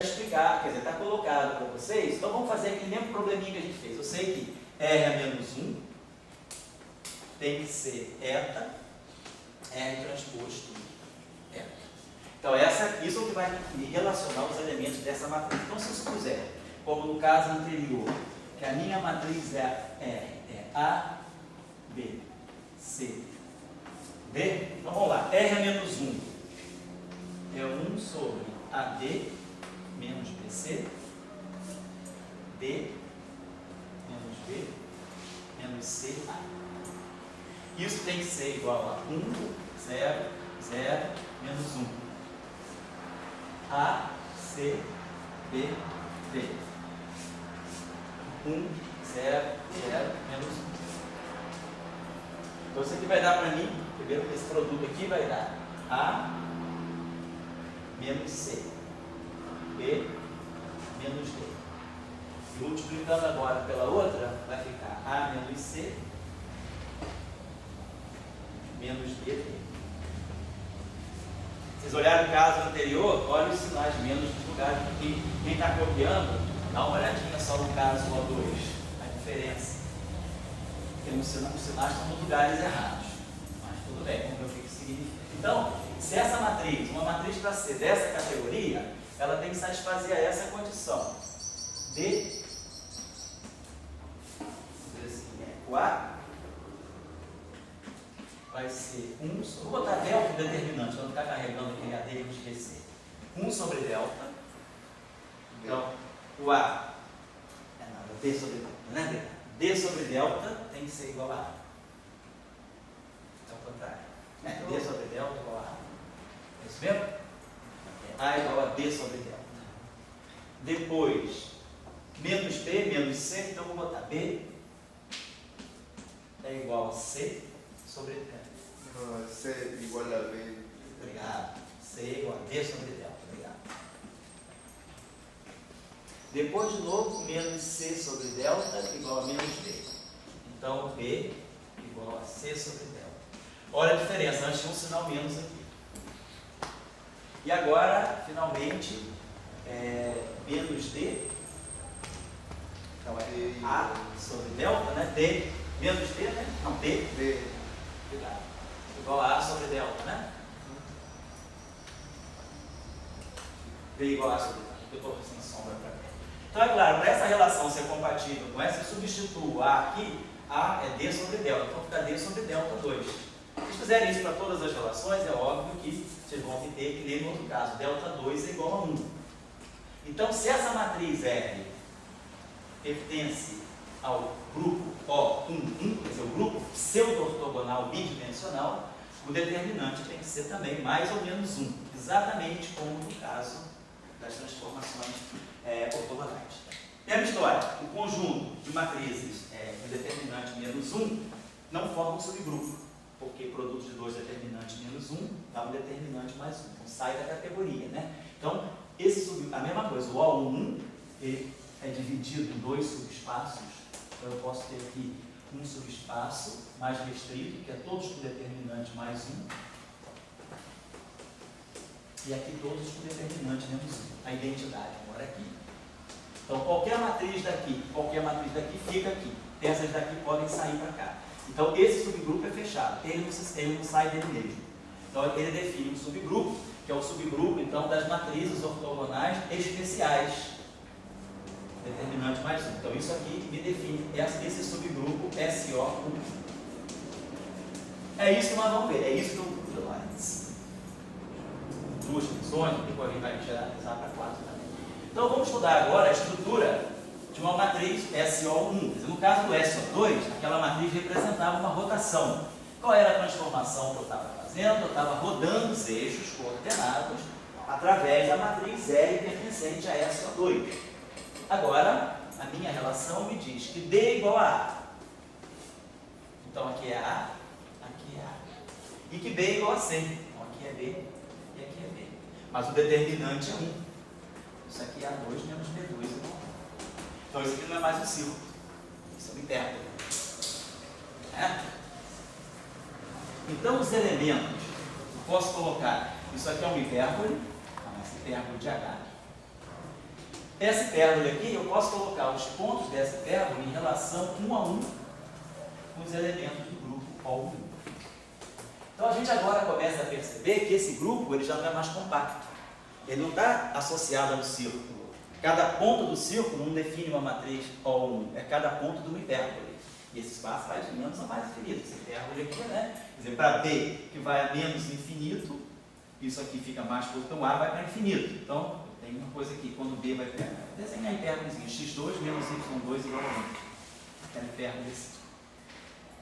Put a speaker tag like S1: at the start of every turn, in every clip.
S1: explicar, quer dizer, está colocado para vocês, então vamos fazer aquele mesmo probleminha que a gente fez. Eu sei que R a menos 1 tem que ser eta, R transposto eta. Então isso é o que vai me relacionar os elementos dessa matriz. Então se eu supuser, como no caso anterior, que a minha matriz é R, é A, B, C, D, então vamos lá, R a menos 1 é 1 sobre AD menos BC, D menos B menos C, A. Isso tem que ser igual a 1, 0, 0, menos 1. A, C, B, D. 1, 0, 0, menos 1. Então isso aqui vai dar para mim, primeiro esse produto aqui vai dar A menos C, B menos D. E multiplicando agora pela outra, vai ficar A menos C menos BD. Vocês olharam o caso anterior, olha os sinais menos nos lugares. Quem está copiando, dá uma olhadinha só no caso O2, a diferença. Porque os sinais estão nos lugares errados. Mas tudo bem, vamos ver o que isso significa. Então, se essa matriz, uma matriz para ser dessa categoria, ela tem que satisfazer a essa condição. D, A vai ser 1 sobre... Vou botar delta determinante, para não ficar carregando aquele AD e não esquecer. 1 sobre delta. Então, o A é nada, D sobre delta, né? D sobre delta tem que ser igual a A. É o contrário. D sobre delta igual a A. É isso mesmo? A igual a D sobre delta. Depois, menos B, menos C, então eu vou botar B é igual a C sobre delta.
S2: Não, C igual a B.
S1: Obrigado. C igual a D sobre delta. Obrigado. Depois, de novo, menos C sobre delta igual a menos B. Então, B igual a C sobre delta. Olha a diferença, antes tinha um sinal menos aqui. E agora, finalmente, menos D. Então, é A sobre delta, né? D menos D, né? Não, D.
S2: D.
S1: Obrigado. Igual a A sobre delta, né? D igual a A sobre delta. Eu estou sem sombra para cá. Então, é claro, para essa relação ser compatível com essa, eu substituo A aqui, A é D sobre delta. Então, fica D sobre delta 2. Se vocês fizerem isso para todas as relações, é óbvio que vocês vão ter que ler no outro caso. Delta 2 é igual a 1. Então, se essa matriz R pertence ao grupo O11, quer dizer, o grupo pseudo-ortogonal bidimensional, o determinante tem que ser também mais ou menos 1, exatamente como no caso das transformações ortogonais. Mesma história, o conjunto de matrizes de determinante menos 1 não forma um subgrupo, porque produto de dois determinantes menos 1 dá um determinante mais 1, então sai da categoria, né? Então, a mesma coisa, o O11 ele é dividido em dois subespaços. Então, eu posso ter aqui um subespaço mais restrito, que é todos com determinante mais 1. E aqui todos com determinante menos 1. A identidade mora aqui. Então, qualquer matriz daqui fica aqui. Essas daqui podem sair para cá. Então, esse subgrupo é fechado. Ele não sai dele mesmo. Então, ele define um subgrupo, que é o subgrupo, então, das matrizes ortogonais especiais. Determinante mais 1. Então, isso aqui me define esse subgrupo SO1. É isso que nós vamos ver. É isso que eu vou antes. Duas funções, depois a gente vai generalizar para 4 também. Então, vamos estudar agora a estrutura de uma matriz SO1. No caso do SO2, aquela matriz representava uma rotação. Qual era a transformação que eu estava fazendo? Eu estava rodando os eixos coordenados através da matriz L pertencente a SO2. Agora, a minha relação me diz que D é igual a A. Então, aqui é A, aqui é A. E que B é igual a C. Então, aqui é B e aqui é B. Mas o determinante é 1. Isso aqui é A2 menos B2 igual a 1. Então, isso aqui não é mais um círculo. Isso é um hipérbole. Então, os elementos, eu posso colocar, isso aqui é um hipérbole, mas hipérbole de H. Essa hipérbole aqui, eu posso colocar os pontos dessa hipérbole em relação 1 a 1 com os elementos do grupo O1. Então a gente agora começa a perceber que esse grupo ele já não é mais compacto. Ele não está associado ao círculo. Cada ponto do círculo não define uma matriz O1, é cada ponto de uma hipérbole. E esse espaço vai de menos a mais infinito. Essa hipérbole aqui, né? Quer dizer, para B, que vai a menos infinito, isso aqui fica mais curto, então A vai para infinito. Então, tem uma coisa aqui, quando B vai para... Desenhar a hipérbolezinha, x2 menos y2 igual a 1. Aquela hipérbole assim.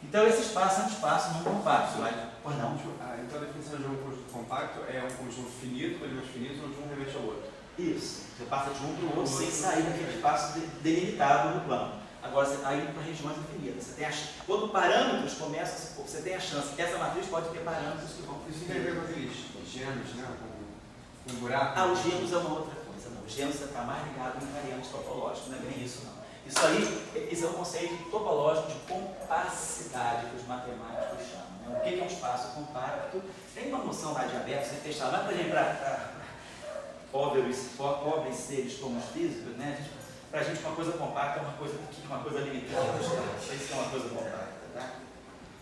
S1: Então, esse espaço é um espaço não compacto. Pois não?
S3: Então, a definição de um conjunto compacto é um conjunto finito, com elementos finitos, onde um remete ao outro.
S1: Isso. Você passa de um para o outro sem sair daquele espaço delimitado no plano. Agora você está indo para regiões infinitas. Você tem quando parâmetros começam, você tem a chance que essa matriz pode ter parâmetros que vão...
S3: Isso tem a ver com aqueles gêmeos, né? Com um buraco.
S1: Os gêmeos é uma outra coisa. Não. Os gêmeos está mais ligado no invariante topológico, não é bem isso não. Isso aí, esse é o conceito topológico de compacidade que os matemáticos chamam. Né? O que é um espaço compacto? Tem uma noção lá de aberto, você fechar lá, por exemplo, para pobres seres como os físicos, né? Para a gente uma coisa compacta é uma coisa limitada. Isso é uma coisa compacta. Tá?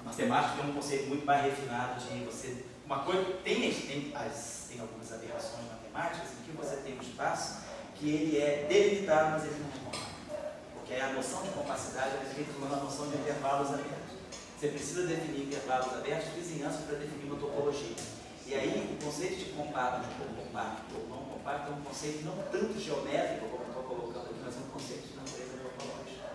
S1: Matemática é um conceito muito mais refinado de você... Uma coisa, tem algumas aberrações matemáticas em que você tem um espaço que ele é delimitado, mas ele não é compacto. Porque a noção de compacidade é feita por uma noção de intervalos abertos. Você precisa definir intervalos abertos de vizinhança para definir uma topologia. E aí, o conceito de compacto ou não compacto é um conceito não tanto geométrico, como eu estou colocando aqui, mas é um conceito de natureza topológica.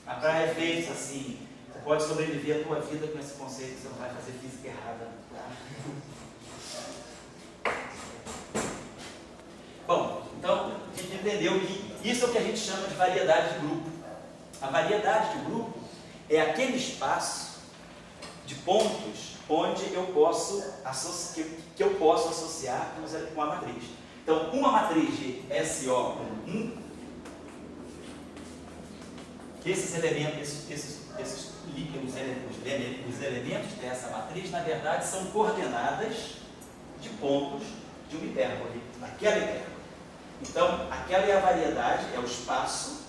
S1: Tá? Para efeitos assim, você pode sobreviver a tua vida com esse conceito, você não vai fazer física errada. Tá? Bom, então, a gente entendeu que isso é o que a gente chama de variedade de grupo. A variedade de grupo é aquele espaço de pontos onde eu posso que eu posso associar com a matriz. Então, uma matriz de SO com 1, esses elementos, os elementos dessa matriz, na verdade, são coordenadas de pontos de uma hipérbole, daquela hipérbole. Então, aquela é a variedade, é o espaço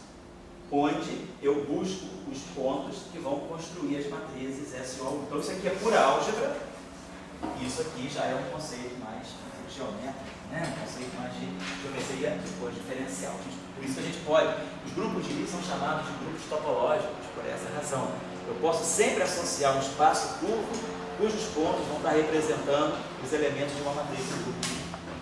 S1: onde eu busco os pontos que vão construir as matrizes SO1. Então, isso aqui é pura álgebra, e isso aqui já é um conceito mais geométrico, né? Um conceito mais de geometria depois diferencial. Por isso que a gente pode, os grupos de Lie são chamados de grupos topológicos, por essa razão. Eu posso sempre associar um espaço curvo, cujos pontos vão estar representando os elementos de uma matriz de grupo.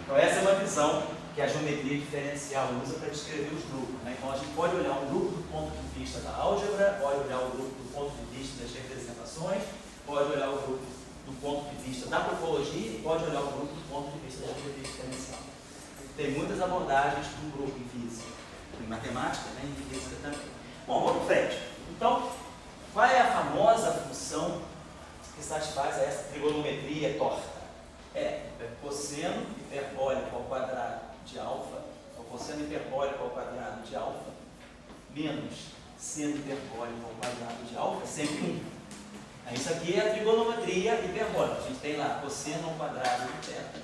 S1: Então, essa é uma visão que a geometria diferencial usa para descrever os grupos. Né? Então, a gente pode olhar um grupo do ponto de vista da álgebra, pode olhar o grupo do ponto de vista das representações, pode olhar o grupo do ponto de vista da topologia e pode olhar o grupo do ponto de vista da geometria diferencial. Tem muitas abordagens para um grupo em física, em matemática, né? Em física também. Bom, vamos em frente. Então, qual é a famosa função que satisfaz essa trigonometria torta? É cosseno hiperbólico ao quadrado de alfa, ou cosseno hiperbólico ao quadrado de alfa, menos seno hiperbólico ao quadrado de alfa, sempre 1. Isso aqui é a trigonometria hiperbólica. A gente tem lá cosseno ao quadrado de θ,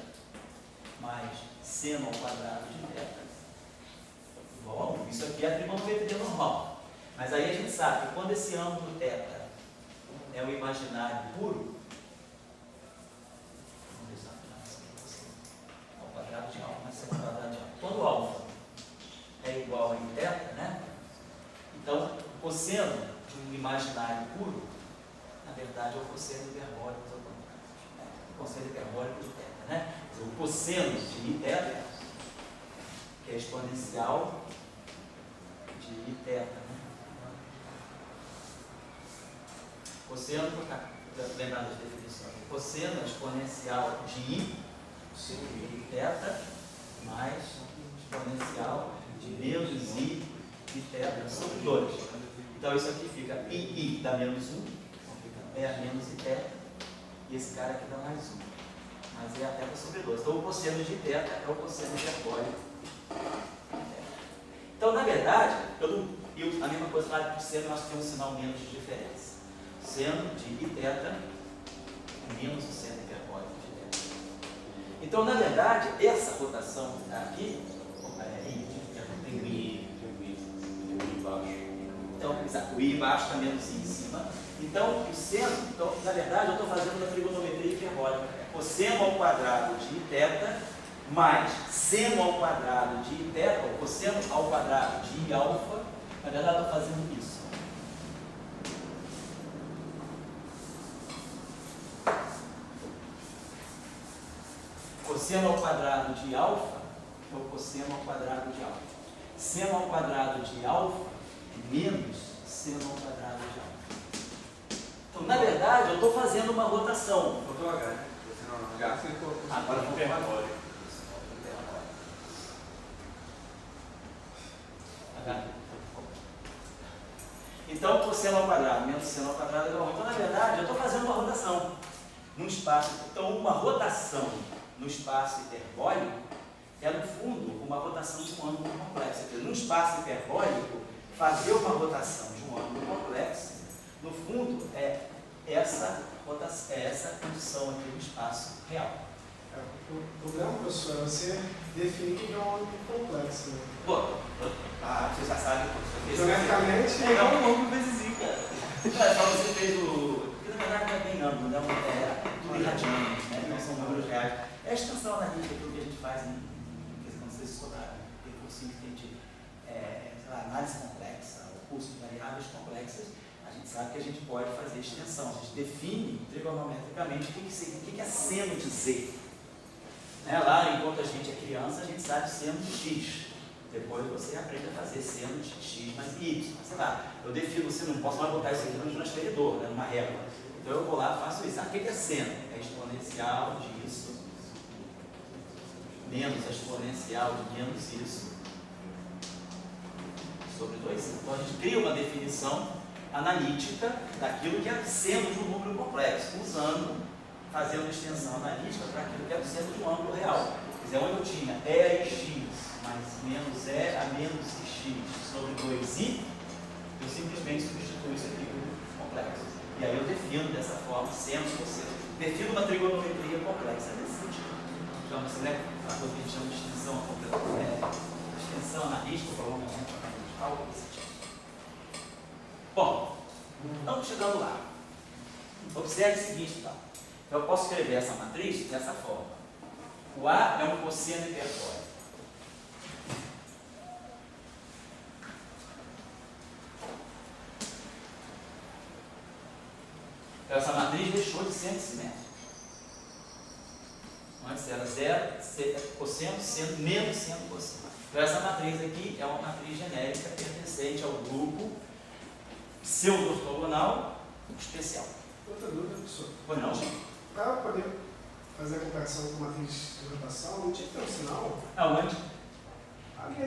S1: mais seno ao quadrado de θ, igual a 1. Isso aqui é a trigonometria normal. Mas aí a gente sabe que quando esse ângulo θ é o imaginário puro, quadrado de alfa, mas quadrado de alfa. Quando alfa é igual a θ, né? Então, o cosseno de um imaginário puro, na verdade, é o cosseno hiperbólico ao contrário. Né? O cosseno hiperbólico de θ, né? O cosseno de θ, que é exponencial de θ, né? Cosseno, lembrar das definições, o cosseno exponencial de I θ mais exponencial de menos I de θ são 2. Então isso aqui fica I dá menos 1, então fica E menos I θ, e esse cara aqui dá mais 1. Mas é a θ sobre 2. Então o cosseno de θ é o cosseno hiperbólico. Então, na verdade, a mesma coisa vale para o seno, nós temos um sinal menos de diferença. Seno de I θ é menos o seno hiperbólico de θ. Então, na verdade, essa rotação aqui, I o I embaixo está menos I em cima. Então, o seno, então, na verdade, eu estou fazendo uma trigonometria hiperbólica. É cosseno ao quadrado de Iθ mais seno ao quadrado de Iθ, ou cosseno ao quadrado de Iα. Na verdade, eu estou fazendo isso. Cosseno ao quadrado de alfa é o cosseno ao quadrado de alfa. Seno ao quadrado de alfa é menos seno ao quadrado de alfa. Então, na verdade, eu estou fazendo uma rotação.
S3: Faltou H, né? Você não H, você colocou.
S1: Agora vamos ver agora. Então, cosseno ao quadrado menos seno ao quadrado é igual a 1. Então, na verdade, eu estou fazendo uma rotação num espaço. Então, uma rotação no espaço hiperbólico é, no fundo, uma rotação de um ângulo complexo. Quer dizer, num espaço hiperbólico, fazer uma rotação de um ângulo complexo, no fundo, é essa condição aqui no espaço real.
S4: O problema, professor, é você definir que é um ângulo complexo. Né?
S1: Pô, você já sabe.
S4: Geometricamente,
S1: é igual um ângulo vezes I, cara. Só você fez o... Porque na verdade não é bem ângulo, né? É tudo irradiante, né? Não são números reais. É a extensão analítica, aquilo que a gente faz quando vocês estudaram, aquele cursinho que tem de sei lá, análise complexa, ou curso de variáveis complexas, a gente sabe que a gente pode fazer extensão. A gente define trigonometricamente o que é seno de Z. Né? Lá, enquanto a gente é criança, a gente sabe seno de X. Depois você aprende a fazer seno de X mais Y. Sei lá, eu defino seno, não posso mais botar isso aqui no transferidor, né? Numa régua. Então eu vou lá e faço isso. O que é seno? É exponencial disso menos a exponencial de menos isso sobre 2. Então a gente cria uma definição analítica daquilo que é seno de um número complexo, fazendo extensão analítica para aquilo que é o seno de um ângulo real. Quer dizer, onde eu tinha E a x mais menos E a menos x sobre 2i, eu simplesmente substituo isso aqui por complexo. E aí eu defino dessa forma senos e cossenos. Defino uma trigonometria complexa nesse sentido. Chama-se, né, a coisa que a gente chama de extensão analítica, prolongamento analítico, algo desse tipo. Bom, estamos chegando lá. Observe o seguinte, tá? Eu posso escrever essa matriz dessa forma. O A é um cosseno hiperbólico. Então, essa matriz deixou de ser simétrica. Antes era zero, cosseno, seno, menos seno, cosseno. Então, essa matriz aqui é uma matriz genérica pertencente ao grupo pseudo-ortogonal especial.
S4: Outra dúvida, professor.
S1: Pois não?
S4: Para poder fazer a comparação com a matriz de rotação, não tinha que ter um sinal?
S1: Aonde?
S4: Ali a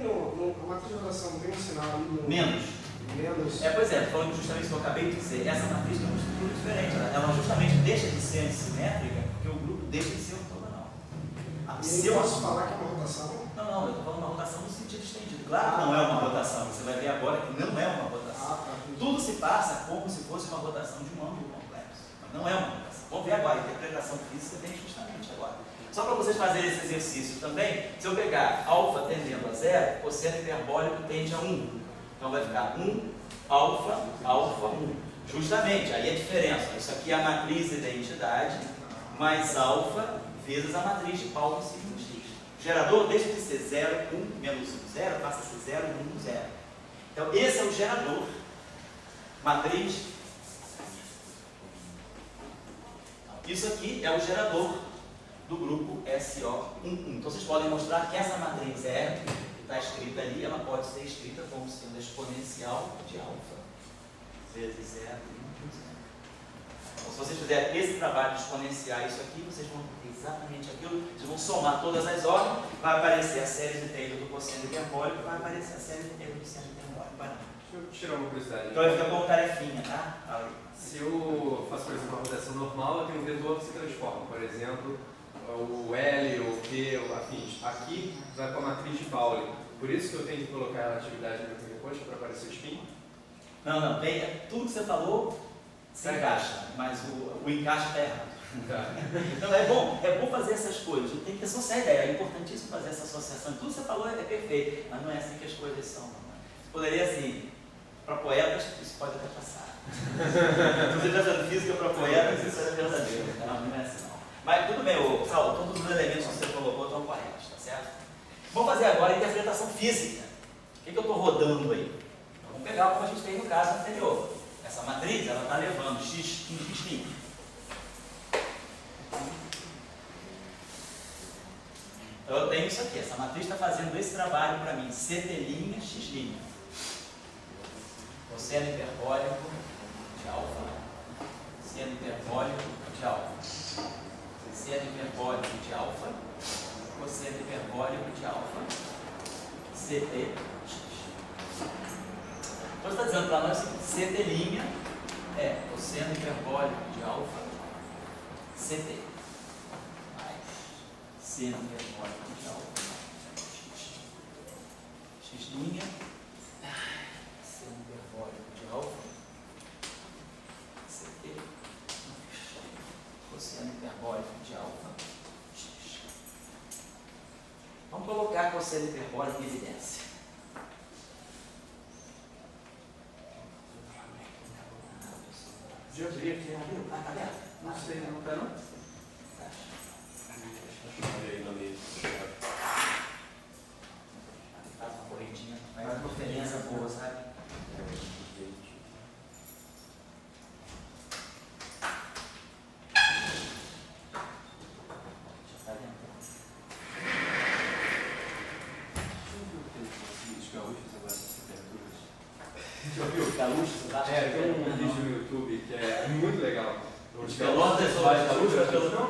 S4: matriz de rotação não tem um sinal ali no...
S1: Menos.
S4: Menos.
S1: Pois é, falando justamente o que eu acabei de dizer, essa matriz tem uma estrutura diferente. Ela justamente deixa de ser simétrica porque o grupo deixa de ser ortogonal.
S4: E eu posso falar que é uma rotação?
S1: Não, eu estou falando uma rotação no sentido estendido. Claro que não é uma rotação, você vai ver agora que não é uma rotação. Tudo se passa como se fosse uma rotação de um ângulo complexo, mas não é uma rotação. Vamos ver agora, a interpretação física vem justamente agora. Só para vocês fazerem esse exercício também, se eu pegar alfa tendendo a 0, cosseno hiperbólico tende a 1. Então vai ficar 1, alfa, alfa, 1. Justamente, aí a diferença. Isso aqui é a matriz identidade, mais alfa vezes a matriz de Paulo sigma x. O gerador deixa de ser 0, 1, menos 1, 0, passa a ser 0, 1, 0. Então esse é o gerador. Matriz. Isso aqui é o gerador do grupo SO11. Então vocês podem mostrar que essa matriz R, que está escrita ali, ela pode ser escrita como sendo a exponencial de alfa vezes 0, 1, 0. Então, se vocês fizerem esse trabalho de exponenciar isso aqui, vocês vão ter exatamente aquilo, vocês vão somar todas as ordens, vai aparecer a série de Taylor do cosseno hiperbólico, vai aparecer a série de Taylor do seno hiperbólico.
S3: Deixa eu tirar uma curiosidade.
S1: Então vai ficar como tarefinha, tá?
S3: Se eu faço, por exemplo, uma rotação normal, eu tenho um vetor que se transforma. Por exemplo, o L, o Q, o afins. Aqui vai com a matriz de Pauli. Por isso que eu tenho que colocar a relatividade no depois para aparecer o spin?
S1: Não, tudo que você falou se encaixa, mas o encaixe está errado. Então é bom fazer essas coisas, tem que associar a ideia, é importantíssimo fazer essa associação. Tudo que você falou é perfeito, mas não é assim que as coisas são. Poderia assim, Para poetas, isso pode até passar. Se você está fazendo física para poetas, isso é verdadeiro. Não é assim não. Mas tudo bem, Saulo, todos os elementos que você colocou estão corretos, tá certo? Vamos fazer agora a interpretação física. O que eu estou rodando aí? Então, vamos pegar como a gente tem no caso anterior. Essa matriz, ela está levando x em x'. Então eu tenho isso aqui, essa matriz está fazendo esse trabalho para mim, CT', x'. Cosseno hiperbólico de alfa, seno hiperbólico de alfa, seno hiperbólico de alfa, cosseno hiperbólico de alfa, CTx. Então está dizendo para nós que CT' é cosseno hiperbólico de alfa, CT, mais seno hiperbólico de alfa, x', seno hiperbólico de alfa, CT, cosseno hiperbólico de alfa, x. Vamos colocar cosseno hiperbólico em evidência. Geometria aqui, tá vendo?
S3: Não sei, não tá não?
S5: Olha aí no meio.
S1: Faz uma correntinha, faz uma diferença boa, sabe? Já tá vendo?
S5: Os gaúchos agora com temperaturas.
S3: Já viu?
S1: Gaúcho, tá?
S3: Tem um vídeo no YouTube que é muito legal.
S1: Os Pelotas ou os gaúchos?
S3: Não,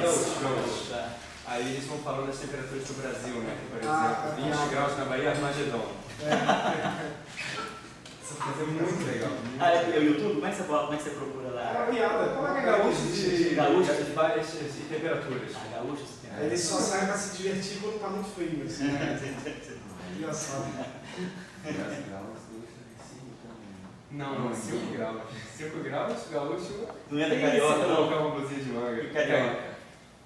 S3: os gaúchos.
S1: Tá.
S3: Aí eles vão falando das temperaturas do Brasil, né? Por
S4: Ah,
S3: exemplo, 20 graus na Bahia, Armagedon. Essa coisa é muito legal.
S1: Ah, é o YouTube? Como é que você bota? Como é que você procura
S4: É
S1: lá?
S4: uma piada.
S3: Como é que é gaúcho de
S1: Gaúcho?
S3: várias temperaturas?
S1: Ah, gaúcho, você tem.
S4: Ele só sai pra se divertir quando tá muito frio. Assim, engraçado.
S3: Não, 5 graus. 5 graus, gaúcho.
S1: Não é da
S3: Nem
S1: carioca,
S3: precisa
S1: não?
S3: colocar uma blusinha de manga.
S1: E carioca?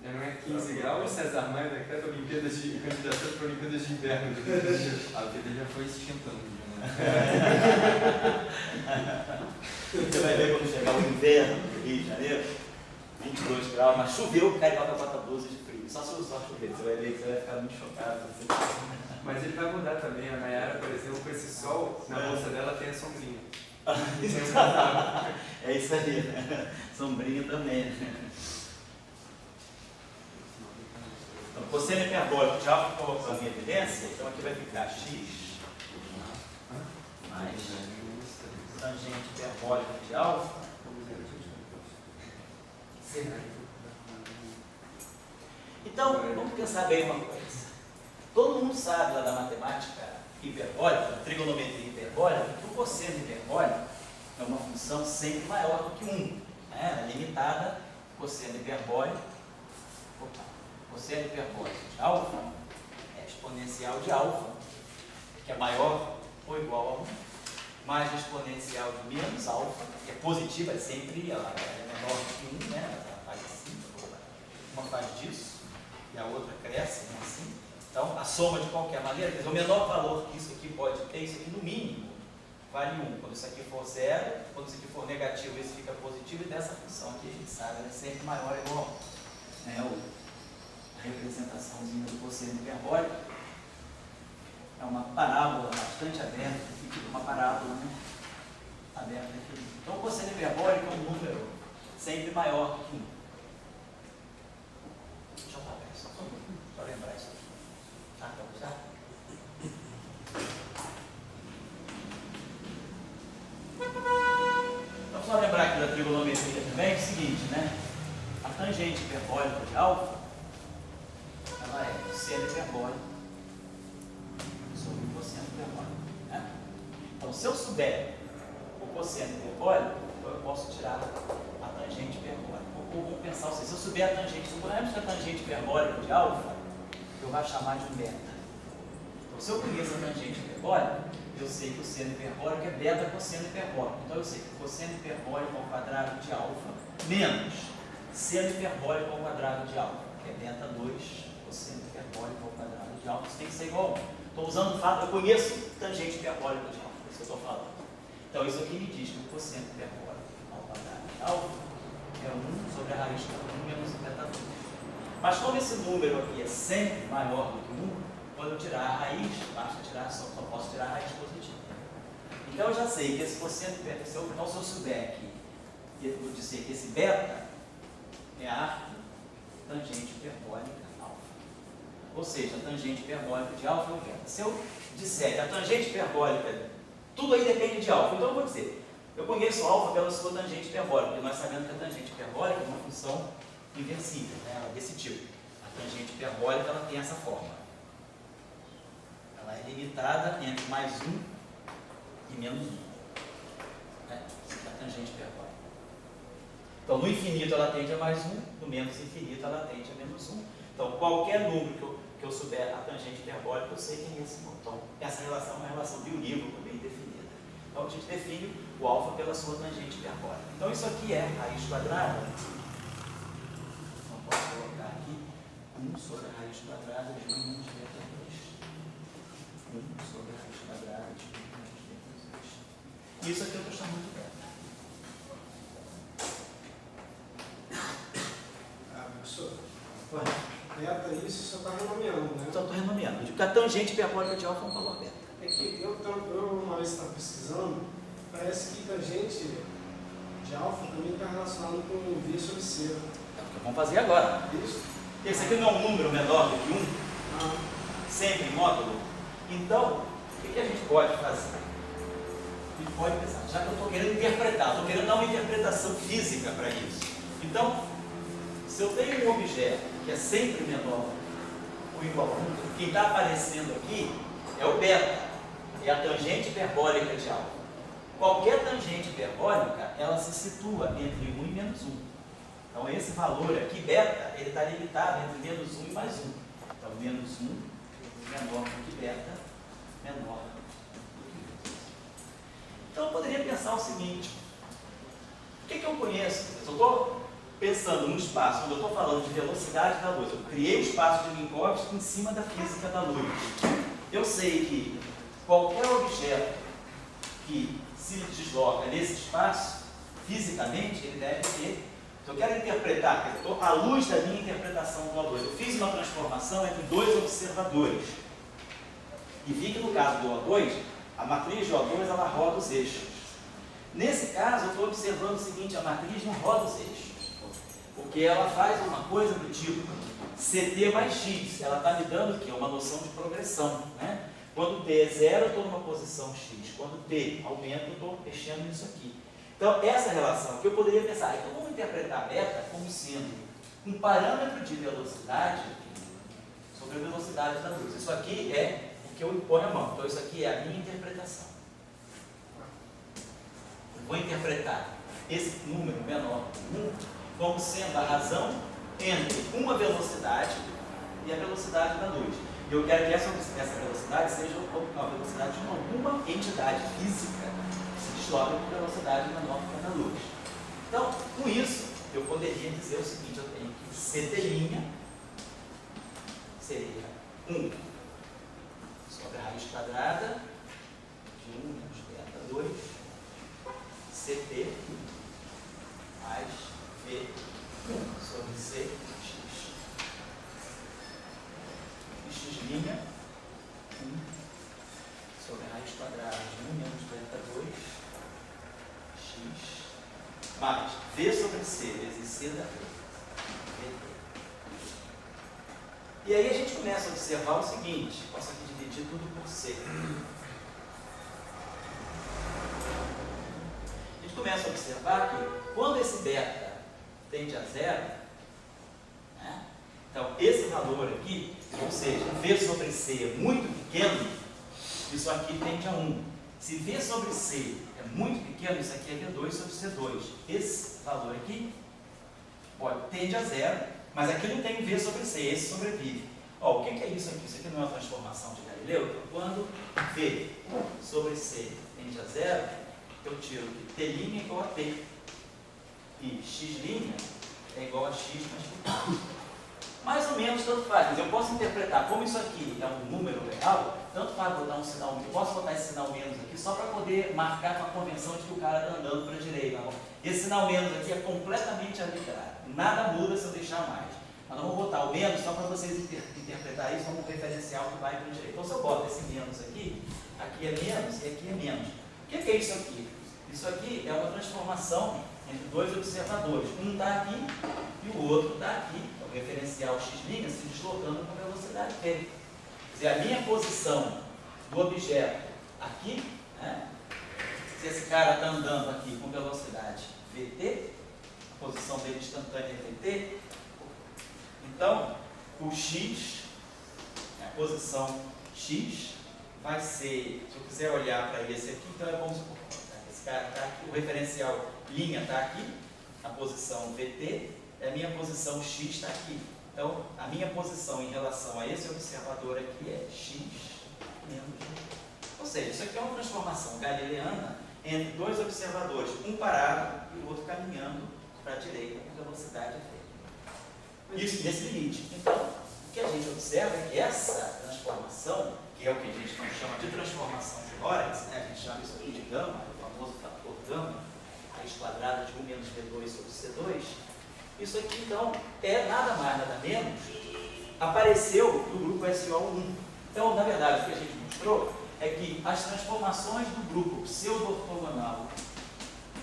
S3: Já não é 15 graus, César Maia decreta Olimpíadas de candidatura para Olimpíadas de Inverno.
S5: A vida já foi esquentando. Né?
S1: Você vai ver quando chegar o inverno do Rio de Janeiro, 22 graus, mas choveu, carioca bota blusa de frio. Só se só chover, você vai ver que você vai ficar muito chocado.
S3: Mas ele vai mudar também. A Nayara, por exemplo, com esse sol, na bolsa dela tem a sombrinha.
S1: É isso aí, né? Sombrinha também. Né? Então, cosseno hiperbólico de alfa colocando em evidência, então aqui vai ficar x mais tangente hiperbólica de alfa. Então, vamos pensar bem uma coisa. Todo mundo sabe lá da matemática hiperbólica, da trigonometria hiperbólica, que o cosseno hiperbólico é uma função sempre maior do que 1. Né? Ela é limitada, cosseno hiperbólico. Cosseno hiperbólico de alfa é exponencial de alfa, que é maior ou igual a 1, mais a exponencial de menos alfa, que é positiva, é sempre, ela é menor do que 1, né? Ela faz assim, uma faz disso, e a outra cresce, né? Assim. Então, a soma de qualquer maneira, quer dizer, o menor valor que isso aqui pode ter, isso aqui no mínimo, vale 1. Quando isso aqui for 0, quando isso aqui for negativo, isso fica positivo, e dessa função aqui a gente sabe, ela é sempre maior ou igual a 1. Né? A representaçãozinha do cosseno hiperbólico é uma parábola bastante aberta, aqui fica uma parábola, né? Aberta aqui. Então, o cosseno hiperbólico é um número sempre maior que 1. Deixa eu apagar isso, só lembrar isso aqui. Tá, vamos lá? Então, só lembrar aqui da trigonometria também, é o seguinte, né? A tangente hiperbólica de alfa, ela é cosseno hiperbólico sobre o cosseno hiperbólico. Né? Então, se eu souber o cosseno hiperbólico, eu posso tirar a tangente hiperbólica. Ou vamos pensar assim, se eu souber a tangente, suponhamos que a tangente hiperbólica de alfa, eu vou chamar de um beta. Então, se eu conheço a tangente hiperbólica, eu sei que o seno hiperbólico é beta cosseno hiperbólico. Então, eu sei que o cosseno hiperbólico ao quadrado de alfa menos seno hiperbólico ao quadrado de alfa, que é beta 2 cosseno hiperbólico ao quadrado de alfa. Isso tem que ser igual a 1. Estou usando o fato, eu conheço tangente hiperbólica de alfa, é isso que eu estou falando. Então isso aqui me diz que o quociente hiperbólico ao quadrado de alfa é 1 sobre a raiz de 1 menos beta 2. Mas como esse número aqui é sempre maior do que 1, quando eu tirar a raiz, basta tirar, só posso tirar a raiz positiva. Então eu já sei que esse quociente hiperbólico, então se eu souber que eu vou dizer que esse beta é a tangente hiperbólica alfa. Ou seja, a tangente hiperbólica de alfa é o beta. Se eu disser que a tangente hiperbólica, tudo aí depende de alfa, então eu vou dizer, eu conheço alfa pela sua tangente hiperbólica, porque nós sabemos que a tangente hiperbólica é uma função invencível, né? Ela é desse tipo. A tangente hiperbólica ela tem essa forma. Ela é limitada entre mais 1 e menos 1. Né? A tangente hiperbólica. Então, no infinito ela tende a mais 1, no menos infinito ela tende a menos 1. Então, qualquer número que eu souber a tangente hiperbólica, eu sei quem é esse número. Então, essa relação é uma relação biunívoca bem definida. Então, a gente define o alfa pela sua tangente hiperbólica. Então, isso aqui é raiz quadrada. Então, posso colocar aqui 1 sobre a raiz quadrada de 1 menos beta 2. 1 sobre a raiz quadrada de 1 menos beta 2. Isso aqui eu estou chamando de beta.
S4: Professor, beta isso só está renomeando, né?
S1: Só estou renomeando. Eu digo que a tangente hiperbólica de alfa é um valor beta.
S4: É que eu uma vez estava pesquisando, parece que tangente de alfa também está relacionado com V sobre C.
S1: É o que vamos fazer agora.
S4: Isso?
S1: Esse aqui não é um número menor do que 1,
S4: Ah,
S1: sempre em módulo. Então, o que a gente pode fazer? A gente pode pensar, já que eu estou querendo interpretar, estou querendo dar uma interpretação física para isso. Então, se eu tenho um objeto que é sempre menor ou igual a 1, quem está aparecendo aqui é o beta, é a tangente hiperbólica de alfa. Qualquer tangente hiperbólica, ela se situa entre 1 e menos 1. Então, esse valor aqui, beta, ele está limitado entre menos 1 e mais 1. Então, menos 1 menor do que beta, menor do que 1. Então, eu poderia pensar o seguinte: o que eu conheço? Eu estou pensando num espaço onde eu estou falando de velocidade da luz. Eu criei o espaço de Minkowski em cima da física da luz. Eu sei que qualquer objeto que se desloca nesse espaço, fisicamente, ele deve ter. Se eu quero interpretar, eu estou à luz da minha interpretação do O2. Eu fiz uma transformação entre dois observadores. E vi que no caso do O2, a matriz de O2 ela roda os eixos. Nesse caso, eu estou observando o seguinte: a matriz não roda os eixos. Porque ela faz uma coisa do tipo CT mais X. Ela está me dando o quê? Uma noção de progressão. Né? Quando T é 0, eu estou numa posição X. Quando T aumenta, eu estou mexendo nisso aqui. Então, essa relação que eu poderia pensar, então vamos interpretar a beta como sendo um parâmetro de velocidade sobre a velocidade da luz. Isso aqui é o que eu imponho a mão. Então, isso aqui é a minha interpretação. Eu vou interpretar esse número menor que 1 como sendo a razão entre uma velocidade e a velocidade da luz. E eu quero que essa velocidade seja a velocidade de alguma entidade física que se desloca com velocidade menor que a da luz. Então, com isso, eu poderia dizer o seguinte: eu tenho que CT' seria 1 sobre a raiz quadrada de 1 menos beta 2 CT mais V sobre CX. E X' 1 sobre a raiz quadrada de 1 menos beta 2 X mais V sobre C vezes C da V. E aí a gente começa a observar o seguinte: posso aqui dividir tudo por C. A gente começa a observar que quando esse beta tende a 0, né? Então esse valor aqui, ou seja, V sobre C é muito pequeno, isso aqui tende a 1. Se V sobre C é muito pequeno, isso aqui é V2 sobre C2. Esse valor aqui tende a 0, mas aqui não tem V sobre C, esse sobrevive. Ó, o que é isso aqui? Isso aqui não é uma transformação de Galileu? Então, quando V sobre C tende a 0, eu tiro que T' é igual a T. E X' é igual a X mais T. Mais ou menos tanto faz, mas eu posso interpretar como isso aqui é um número real, tanto faz botar um sinal menos, eu posso botar esse sinal menos aqui só para poder marcar com a convenção de que o cara está andando para a direita. Tá bom? Esse sinal menos aqui é completamente arbitrário, nada muda se eu deixar mais. Mas nós vamos botar o menos só para vocês interpretar isso como um referencial que vai para a direita. Então, se eu boto esse menos aqui, aqui é menos e aqui é menos. O que é isso aqui? Isso aqui é uma transformação entre dois observadores. Um está aqui e o outro está aqui. O referencial x' se deslocando com velocidade v. Quer dizer, a minha posição do objeto aqui, né? Se esse cara está andando aqui com velocidade vt, a posição dele instantânea é vt, então o x, a posição x, vai ser, se eu quiser olhar para esse aqui, então é como se esse cara está aqui, o referencial linha está aqui, a posição vt, e a minha posição x está aqui. Então, a minha posição em relação a esse observador aqui é x menos v. Ou seja, isso aqui é uma transformação galileana entre dois observadores, um parado e o outro caminhando para a direita com velocidade v. Isso nesse limite. Então, o que a gente observa é que essa transformação, que é o que a gente não chama de transformação de Lorentz, né? A gente chama isso aqui de gama, o famoso fator gama, raiz quadrada de 1 menos v2 sobre c2, isso aqui então é nada mais, nada menos, apareceu no grupo SO1. Então, na verdade, o que a gente mostrou é que as transformações do grupo pseudo-ortogonal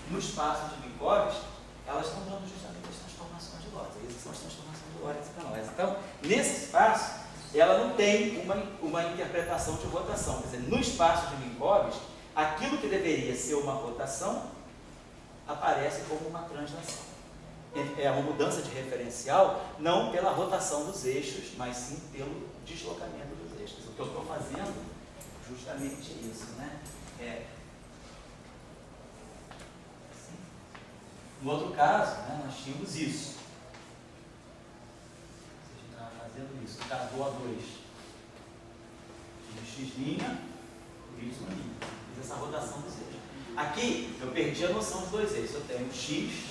S1: no espaço de Minkowski, elas estão dando justamente as transformações de Lorentz. Essas são as transformações de Lorentz para nós. Então, nesse espaço, ela não tem uma interpretação de rotação. Quer dizer, no espaço de Minkowski, aquilo que deveria ser uma rotação aparece como uma translação. É uma mudança de referencial, não pela rotação dos eixos, mas sim pelo deslocamento dos eixos. O que eu estou fazendo é justamente isso, né? Assim. No outro caso, né, nós tínhamos isso. A gente estava fazendo isso, o caso do O2. X' por Y'. Fiz essa rotação dos eixos. Aqui, eu perdi a noção dos dois eixos. Eu tenho o X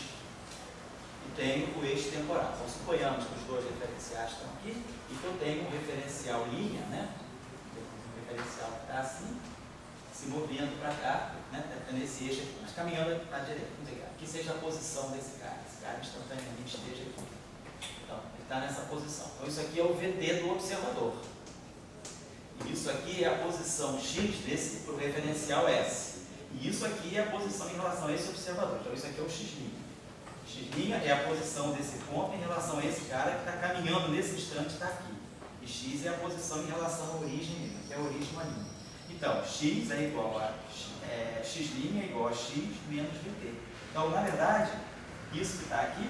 S1: e tenho o eixo temporal. Então, suponhamos que os dois referenciais estão aqui e que eu tenho um referencial linha, né? Um referencial que está assim, se movendo para cá, né? Nesse eixo aqui, mas caminhando à direita. Aqui seja a posição desse cara. Esse cara instantaneamente esteja aqui. Então, ele está nessa posição. Então, isso aqui é o VD do observador. E isso aqui é a posição X desse para o referencial S. E isso aqui é a posição em relação a esse observador. Então, isso aqui é o X'. X' é a posição desse ponto em relação a esse cara que está caminhando nesse instante, está aqui. E X é a posição em relação à origem, que é a origem uma linha. Então, X é igual a X' é igual a X menos VT. Então, na verdade, isso que está aqui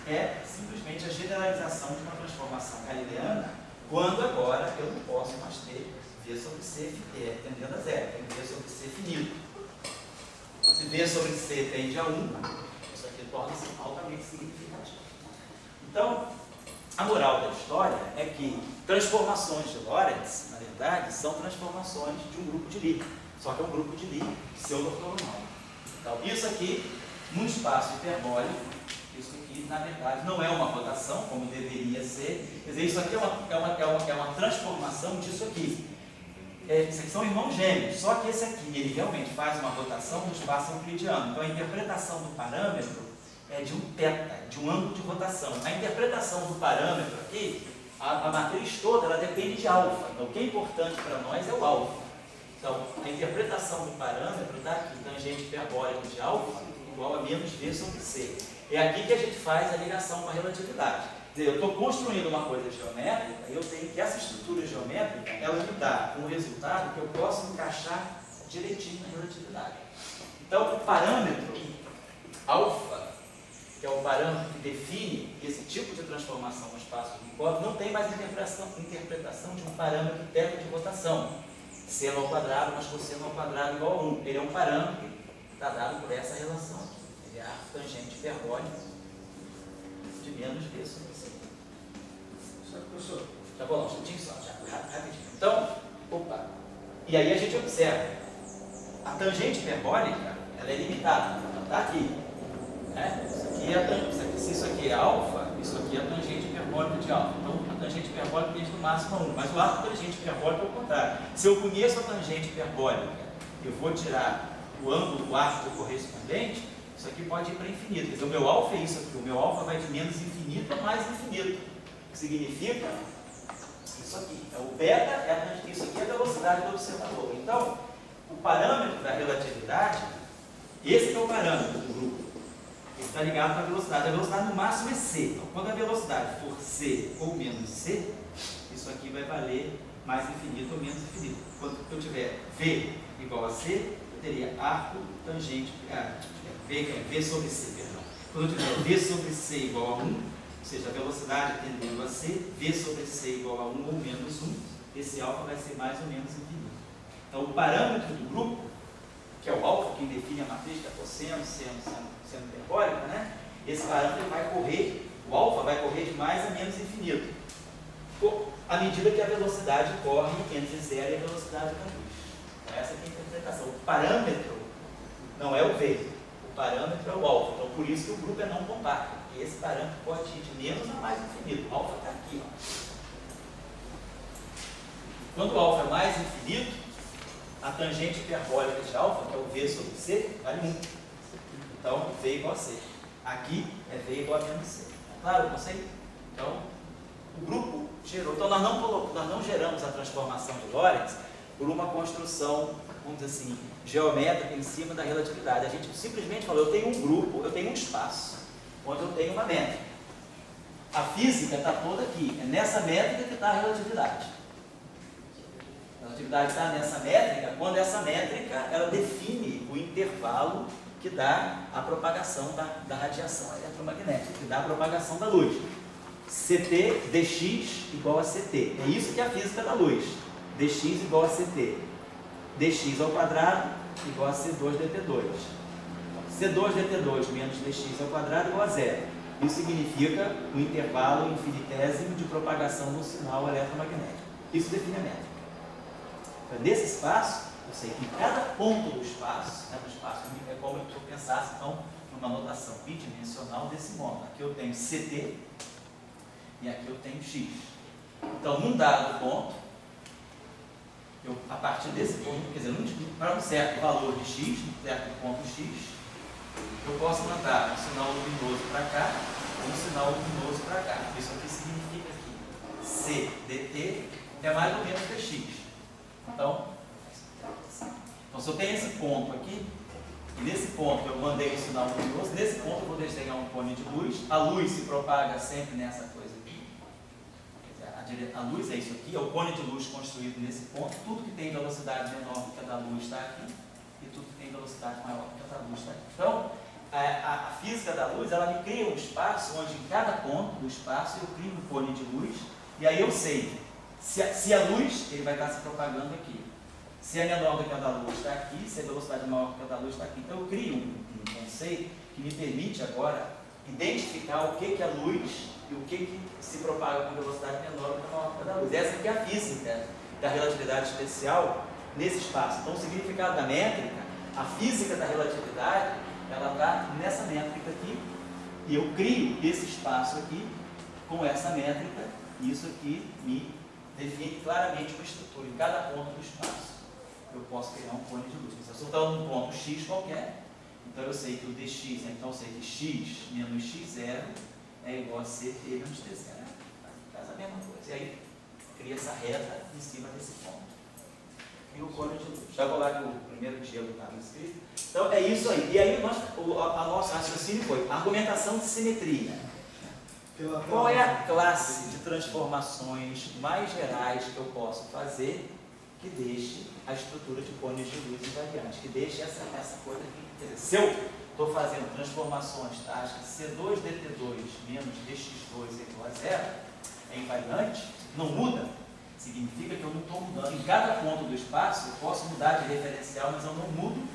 S1: é simplesmente a generalização de uma transformação galileana, quando agora eu não posso mais ter V sobre C tendendo a zero, tem V sobre C finito. Se V sobre C tende a 1, isso aqui torna-se altamente significativo. Então, a moral da história é que transformações de Lorentz, na verdade, são transformações de um grupo de Lie, só que é um grupo de Lie pseudo-ortogonal. Então, isso aqui, num espaço hiperbólico, isso aqui, na verdade, não é uma rotação, como deveria ser. Quer dizer, isso aqui é uma transformação disso aqui. Esses aqui são irmãos gêmeos, só que esse aqui, ele realmente faz uma rotação no espaço euclidiano. Então, a interpretação do parâmetro é de um θ, de um ângulo de rotação. A interpretação do parâmetro aqui, a matriz toda, ela depende de alfa. Então, o que é importante para nós é o alfa. Então, a interpretação do parâmetro está aqui, tangente hiperbólico de alfa igual a menos V sobre C. É aqui que a gente faz a ligação com a relatividade. Quer dizer, eu estou construindo uma coisa geométrica e eu tenho que essa estrutura geométrica, ela me dá um resultado que eu posso encaixar direitinho na relatividade. Então, o parâmetro alfa, que é o parâmetro que define esse tipo de transformação no espaço de Minkowski, não tem mais interpretação de um parâmetro θ de rotação. Seno ao quadrado mais cosseno ao quadrado igual a 1. Ele é um parâmetro que está dado por essa relação. Ele é a tangente hiperbólica de menos V sobre C.
S4: Certo, professor?
S1: Tá bom, um minutinho só, já, rapidinho. Então, e aí a gente observa, a tangente hiperbólica, ela é limitada, ela está aqui. Né? Se isso aqui é alfa, isso aqui é a tangente hiperbólica. hiperbólica de alfa. Então, a tangente hiperbólica tende no máximo a 1, mas o arco tangente hiperbólica é o contrário. Se eu conheço a tangente hiperbólica, eu vou tirar o ângulo do arco correspondente, isso aqui pode ir para infinito. Quer dizer, o meu alfa é isso aqui. O meu alfa vai de menos infinito a mais infinito. O que significa isso aqui. Então, o beta, isso aqui é a velocidade do observador. Então, o parâmetro da relatividade, esse é o parâmetro do grupo. Ele está ligado com a velocidade. A velocidade no máximo é c. Então, quando a velocidade for c ou menos c, isso aqui vai valer mais infinito ou menos infinito. Quando eu tiver v igual a c, eu teria arco tangente, v sobre c, perdão. Quando eu tiver v sobre c igual a 1, ou seja, a velocidade tendendo a c, v sobre c igual a 1 ou menos 1, esse alfa vai ser mais ou menos infinito. Então, o parâmetro do grupo, que é o alfa, quem define a matriz, que é cosseno, seno hiperbólica, né? Esse parâmetro vai correr, o alfa vai correr de mais a menos infinito, à medida que a velocidade corre entre 0 e a velocidade da luz. Então, essa aqui é a interpretação. O parâmetro não é o v, o parâmetro é o alfa. Então, por isso que o grupo é não compacto, porque esse parâmetro pode ir de menos a mais infinito. O alfa está aqui, ó. Quando o alfa é mais infinito, a tangente hiperbólica de alfa, que é o v sobre c, vale 1. Então, v igual a c. Aqui é v igual a menos c. Claro o conceito? Então, o grupo gerou. Então, nós não geramos a transformação de Lorentz por uma construção, vamos dizer assim, geométrica em cima da relatividade. A gente simplesmente falou, eu tenho um grupo, eu tenho um espaço, onde eu tenho uma métrica. A física está toda aqui. É nessa métrica que está a relatividade. A relatividade está nessa métrica, quando essa métrica ela define o intervalo que dá a propagação da radiação eletromagnética, que dá a propagação da luz. CT dx igual a CT. É isso que é a física da luz. dx igual a CT. dx ao quadrado igual a C2 dt2. C2 dt2 menos dx ao quadrado igual a zero. Isso significa o intervalo infinitésimo de propagação do sinal eletromagnético. Isso define a métrica. Então, nesse espaço, eu sei que em cada ponto do espaço, né, é como se eu pensasse, então, numa notação bidimensional desse modo. Aqui eu tenho CT e aqui eu tenho X. Então, num dado ponto, a partir desse ponto, quer dizer, para um certo valor de X, um certo ponto X, eu posso mandar um sinal luminoso para cá ou um sinal luminoso para cá. Isso aqui significa que C dt é mais ou menos dx. Então, se eu tenho esse ponto aqui, e nesse ponto eu mandei um sinal luminoso, nesse ponto eu vou desenhar um cone de luz, a luz se propaga sempre nessa coisa aqui. A luz é isso aqui, é o cone de luz construído nesse ponto, tudo que tem velocidade menor do que a da luz está aqui, e tudo que tem velocidade maior do que a da luz está aqui. Então, a física da luz, ela me cria um espaço onde em cada ponto do espaço eu crio um cone de luz, e aí eu sei, se a luz, ele vai estar se propagando aqui. Se é menor do que a da luz está aqui, se a velocidade é maior do que a da luz está aqui. Então eu crio um conceito que me permite agora identificar o que é a luz e o que se propaga com velocidade menor do que a maior do que a da luz. Essa aqui é a física da relatividade especial nesse espaço. Então o significado da métrica, a física da relatividade, ela está nessa métrica aqui, e eu crio esse espaço aqui com essa métrica, e isso aqui me define claramente uma estrutura. Em cada ponto do espaço eu posso criar um cone de luz. Se eu estou num ponto x qualquer, então eu sei que o dx, então eu sei que x menos x0 é igual a ct menos t0. Faz a mesma coisa. E aí cria essa reta em cima desse ponto. Cria o cone de luz. Já vou lá que o primeiro gelo está no escrito. Então é isso aí. E aí a nosso raciocínio foi argumentação de simetria. Qual é a classe de transformações mais gerais que eu posso fazer que deixe a estrutura de cones de luz invariante, que deixe essa coisa aqui? Quer dizer, se eu estou fazendo transformações táticas C2 dt2 menos dx2 igual a zero, é invariante, não muda, significa que eu não estou mudando. Em cada ponto do espaço eu posso mudar de referencial, mas eu não mudo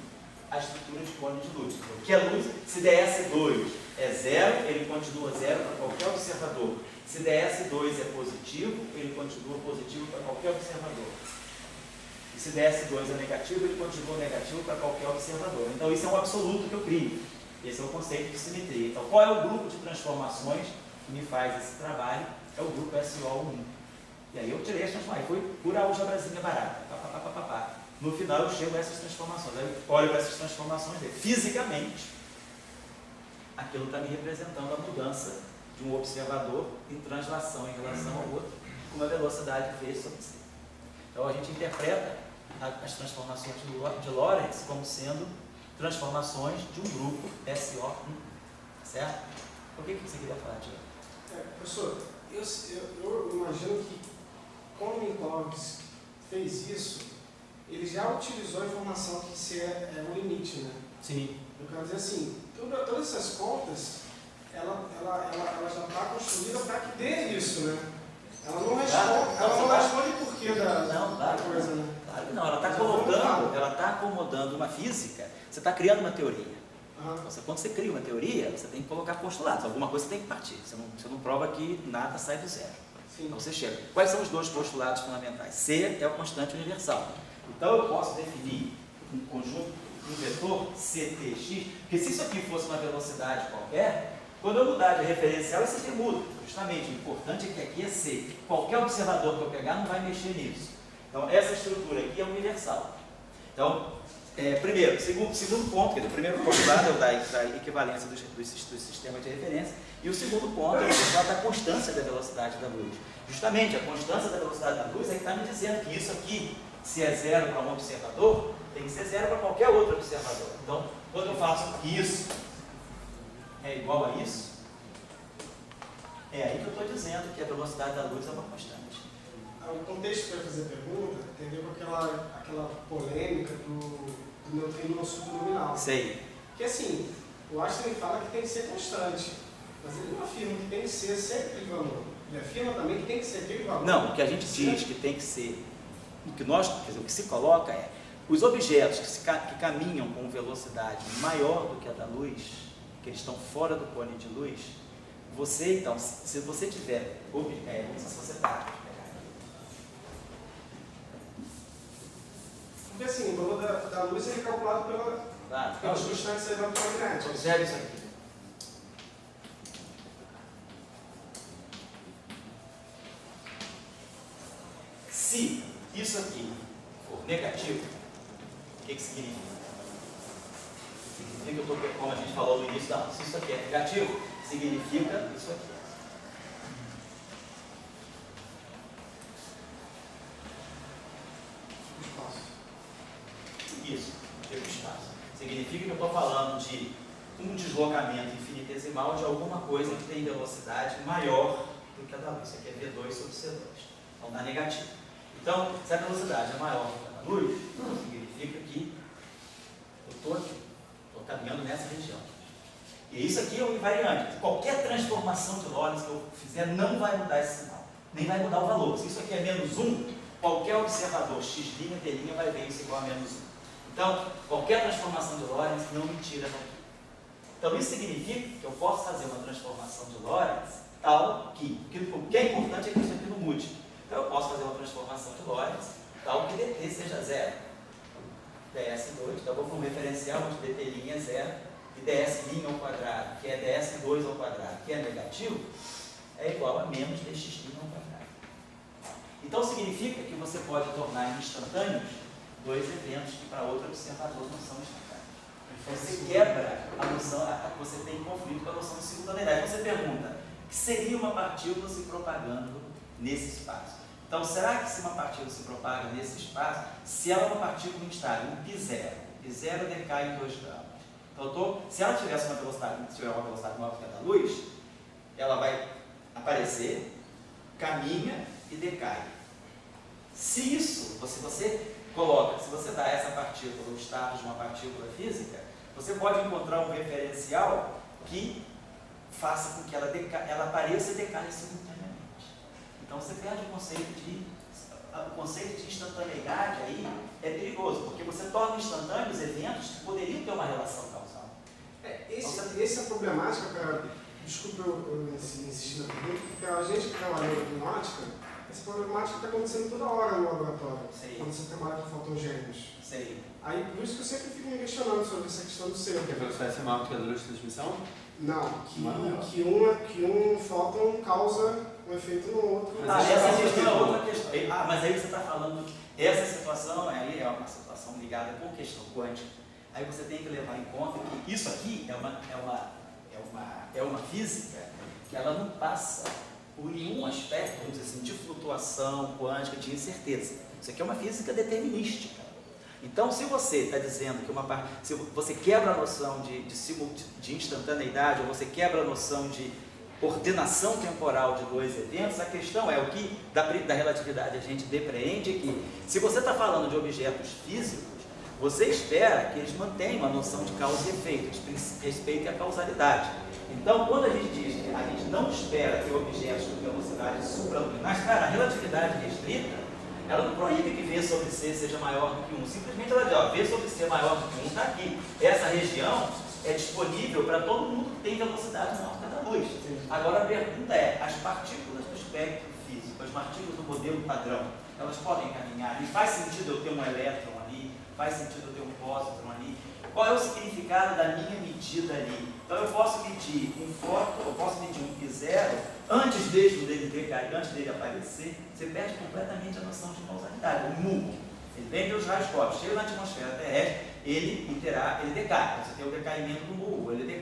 S1: a estrutura de cone de luz. Porque a luz, se ds2 é zero, ele continua zero para qualquer observador. Se ds2 é positivo, ele continua positivo para qualquer observador. E se ds2 é negativo, ele continua negativo para qualquer observador. Então isso é um absoluto que eu crio. Esse é o conceito de simetria. Então qual é o grupo de transformações que me faz esse trabalho é o grupo SO1. E aí eu tirei as transformações, aí foi pura algebrazinha barata. No final eu chego a essas transformações. Aí eu olho para essas transformações e fisicamente aquilo está me representando a mudança de um observador em translação em relação ao outro, com uma velocidade v sobre c. Então a gente interpreta as transformações de Lorentz como sendo transformações de um grupo SO1. Certo? Por que você queria falar, Tiago?
S4: Professor, eu imagino que quando o Minkowski fez isso, ele já utilizou a informação que C é o limite, né?
S1: Sim.
S4: Eu quero dizer assim, todas essas contas, ela já está construída para que dê isso, né? Ela não responde o porquê da coisa, né?
S1: Claro que não, ela está acomodando uma física, você está criando uma teoria. Quando você cria uma teoria, você tem que colocar postulados, alguma coisa você tem que partir, você não prova que nada sai do zero.
S4: Sim.
S1: Então você chega. Quais são os dois postulados fundamentais? C é o constante universal. Então eu posso definir um conjunto, um vetor CTX, porque se isso aqui fosse uma velocidade qualquer, quando eu mudar de referencial, esse aqui muda. Justamente, o importante é que aqui é C. Qualquer observador que eu pegar não vai mexer nisso. Então essa estrutura aqui é universal. Então, primeiro, segundo ponto, quer dizer, o primeiro postulado é o da equivalência do sistema de referência, e o segundo ponto é o postulado da constância da velocidade da luz. Justamente, a constância da velocidade da luz é que está me dizendo que isso aqui, se é zero para um observador, tem que ser zero para qualquer outro observador. Então, quando eu faço que isso é igual a isso, é aí que eu estou dizendo que a velocidade da luz é uma constante.
S4: O contexto para fazer a pergunta tem a ver com aquela polêmica do neutrino superluminal.
S1: Sei.
S4: Que assim, o Einstein fala que tem que ser constante, mas ele não afirma que tem que ser sempre aquele valor. Ele afirma também que tem que ser aquele valor.
S1: Não, o que a gente diz que tem que ser, o que se coloca é, os objetos que caminham com velocidade maior do que a da luz, que eles estão fora do cone de luz, você então, se você tiver, se você está...
S4: Porque assim, o valor da luz é calculado pelas constantes eletromagnéticas.
S1: Observe isso aqui. Se isso aqui for negativo, o que significa? Significa que como a gente falou no início, se isso aqui é negativo, significa isso aqui. Isso, tipo espaço. Significa que eu estou falando de um deslocamento infinitesimal de alguma coisa que tem velocidade maior do que a da luz. Isso aqui é V2 sobre C2. Então dá negativo. Então, se a velocidade é maior do que a da luz, significa que eu estou aqui, estou caminhando nessa região. E isso aqui é um invariante. Qualquer transformação de Lorentz que eu fizer não vai mudar esse sinal, nem vai mudar o valor. Se isso aqui é menos 1, qualquer observador x', t' vai ver isso igual a menos 1. Então, qualquer transformação de Lorentz não me tira daqui. Então, isso significa que eu posso fazer uma transformação de Lorentz tal que o que é importante é que isso aqui não mude. Então, eu posso fazer uma transformação de Lorentz tal que dt seja zero. ds2, então eu vou para um referencial onde dt' é zero, e ds' ao quadrado, que é ds2 ao quadrado, que é negativo, é igual a menos dx' ao quadrado. Então, significa que você pode tornar instantâneos dois eventos que para outro observador não são instantâneos. Você quebra a noção, você tem conflito com a noção de simultaneidade. Você pergunta, o que seria uma partícula se propagando nesse espaço? Então, será que se uma partícula se propaga nesse espaço, se ela é uma partícula instável, um π0 decai em 2 graus. Então, se ela tivesse uma velocidade, maior que a da luz, ela vai aparecer, caminha e decai. Se isso, se você coloca, se você dá essa partícula, o status de uma partícula física, você pode encontrar um referencial que faça com que ela apareça e decaia simultaneamente. Então você perde o conceito de instantaneidade aí é perigoso, porque você torna instantâneos eventos que poderiam ter uma relação causal.
S4: Essa problemática, cara, desculpa eu insistir na pergunta, porque a gente que trabalha em ótica, essa problemática está acontecendo toda hora no laboratório, quando você trabalha com fotogênios. Aí, por isso que eu sempre fico me questionando sobre essa questão do seu.
S5: Porque a velocidade é maior que a da luz de transmissão?
S4: Não, que um fóton causa um efeito no outro.
S1: Essa questão é outra questão. Mas aí você está falando, essa situação aí é uma situação ligada com questão quântica. Aí você tem que levar em conta que isso aqui é uma física que ela não passa por nenhum aspecto, vamos dizer assim, de flutuação quântica, de incerteza. Isso aqui é uma física determinística. Então, se você está dizendo que se você quebra a noção de instantaneidade, ou você quebra a noção de ordenação temporal de dois eventos, a questão é o que da relatividade a gente depreende que, se você está falando de objetos físicos, você espera que eles mantenham a noção de causa e efeito, de respeito à causalidade. Então, quando a gente diz que a gente não espera ter objetos com velocidades supraluminais, cara, a relatividade restrita, ela não proíbe que V sobre C seja maior do que 1. Simplesmente ela diz, ó, V sobre C maior do que 1 está aqui. Essa região é disponível para todo mundo que tem velocidade maior que a da luz. Agora a pergunta é, as partículas do espectro físico, as partículas do modelo padrão, elas podem caminhar? E faz sentido eu ter um elétron ali? Faz sentido eu ter um pósitron ali? Qual é o significado da minha medida ali? Então eu posso medir um fóton, eu posso medir um π0, antes dele decair, antes dele aparecer, você perde completamente a noção de causalidade. O mu, ele vem pelos raios cósmicos, chega na atmosfera terrestre, ele decai. Você tem o decaimento do mu, ou ele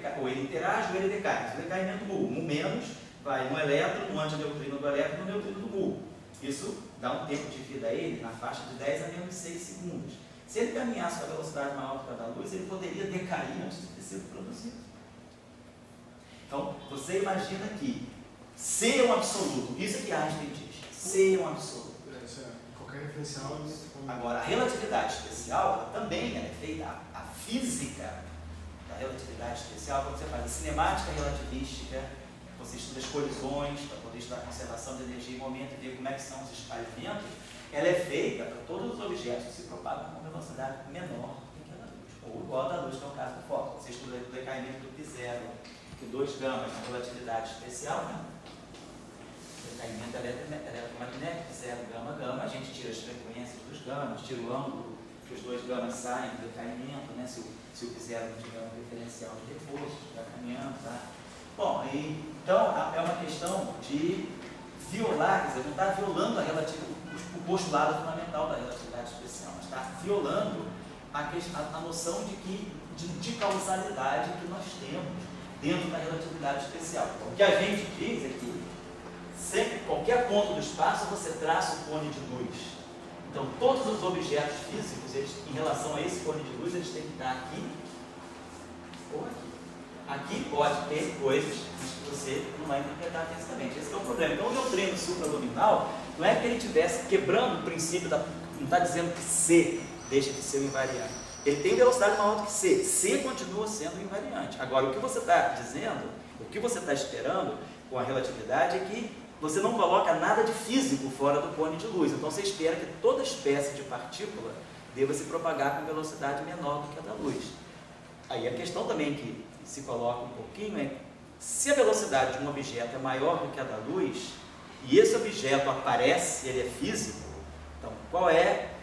S1: interage ou ele decai. Esse decaimento do mu menos vai no elétron, no antineutrino do elétron, no neutrino do mu. Isso dá um tempo de vida a ele na faixa de 10 a menos 6 segundos. Se ele caminhasse com a velocidade maior que a da luz, ele poderia decair antes de ter sido produzido. Então, você imagina que C é um absoluto, isso é que Einstein diz, C é um absoluto.
S4: Qualquer referencial.
S1: Agora, a relatividade especial, ela também é feita, a física da relatividade especial, quando você faz a cinemática relativística, você estuda as colisões, para poder estudar a conservação de energia em momento e ver como é que são os espalhamentos, ela é feita para todos os objetos que se propagam com velocidade menor do que a da luz, ou igual a da luz, que é o caso do fóton. Você estuda o decaimento do π0, que 2 gamas na relatividade especial, né? Decaimento eletromagnético, 0 gama, a gente tira as frequências dos gamas, tira o ângulo que os 2 gamas saem do decaimento, né? Se o π0 não tiver um referencial de reforço, está caminhando, tá? Bom, então é uma questão de violar, quer dizer, não está violando o postulado fundamental da relatividade especial, mas está violando a noção de causalidade que nós temos dentro da relatividade especial. Então, o que a gente diz é que sempre, qualquer ponto do espaço, você traça o cone de luz. Então, todos os objetos físicos, em relação a esse cone de luz, eles têm que estar aqui ou aqui. Aqui pode ter coisas que você não vai interpretar fisicamente. Esse é o problema. Então, o neutrino supraluminal não é que ele estivesse quebrando o princípio não está dizendo que C deixa de ser o invariante. Ele tem velocidade maior do que C. C continua sendo invariante. Agora, o que você está dizendo, o que você está esperando com a relatividade é que você não coloca nada de físico fora do cone de luz. Então, você espera que toda espécie de partícula deva se propagar com velocidade menor do que a da luz. Aí a questão também que se coloca um pouquinho é, se a velocidade de um objeto é maior do que a da luz, e esse objeto aparece, ele é físico, então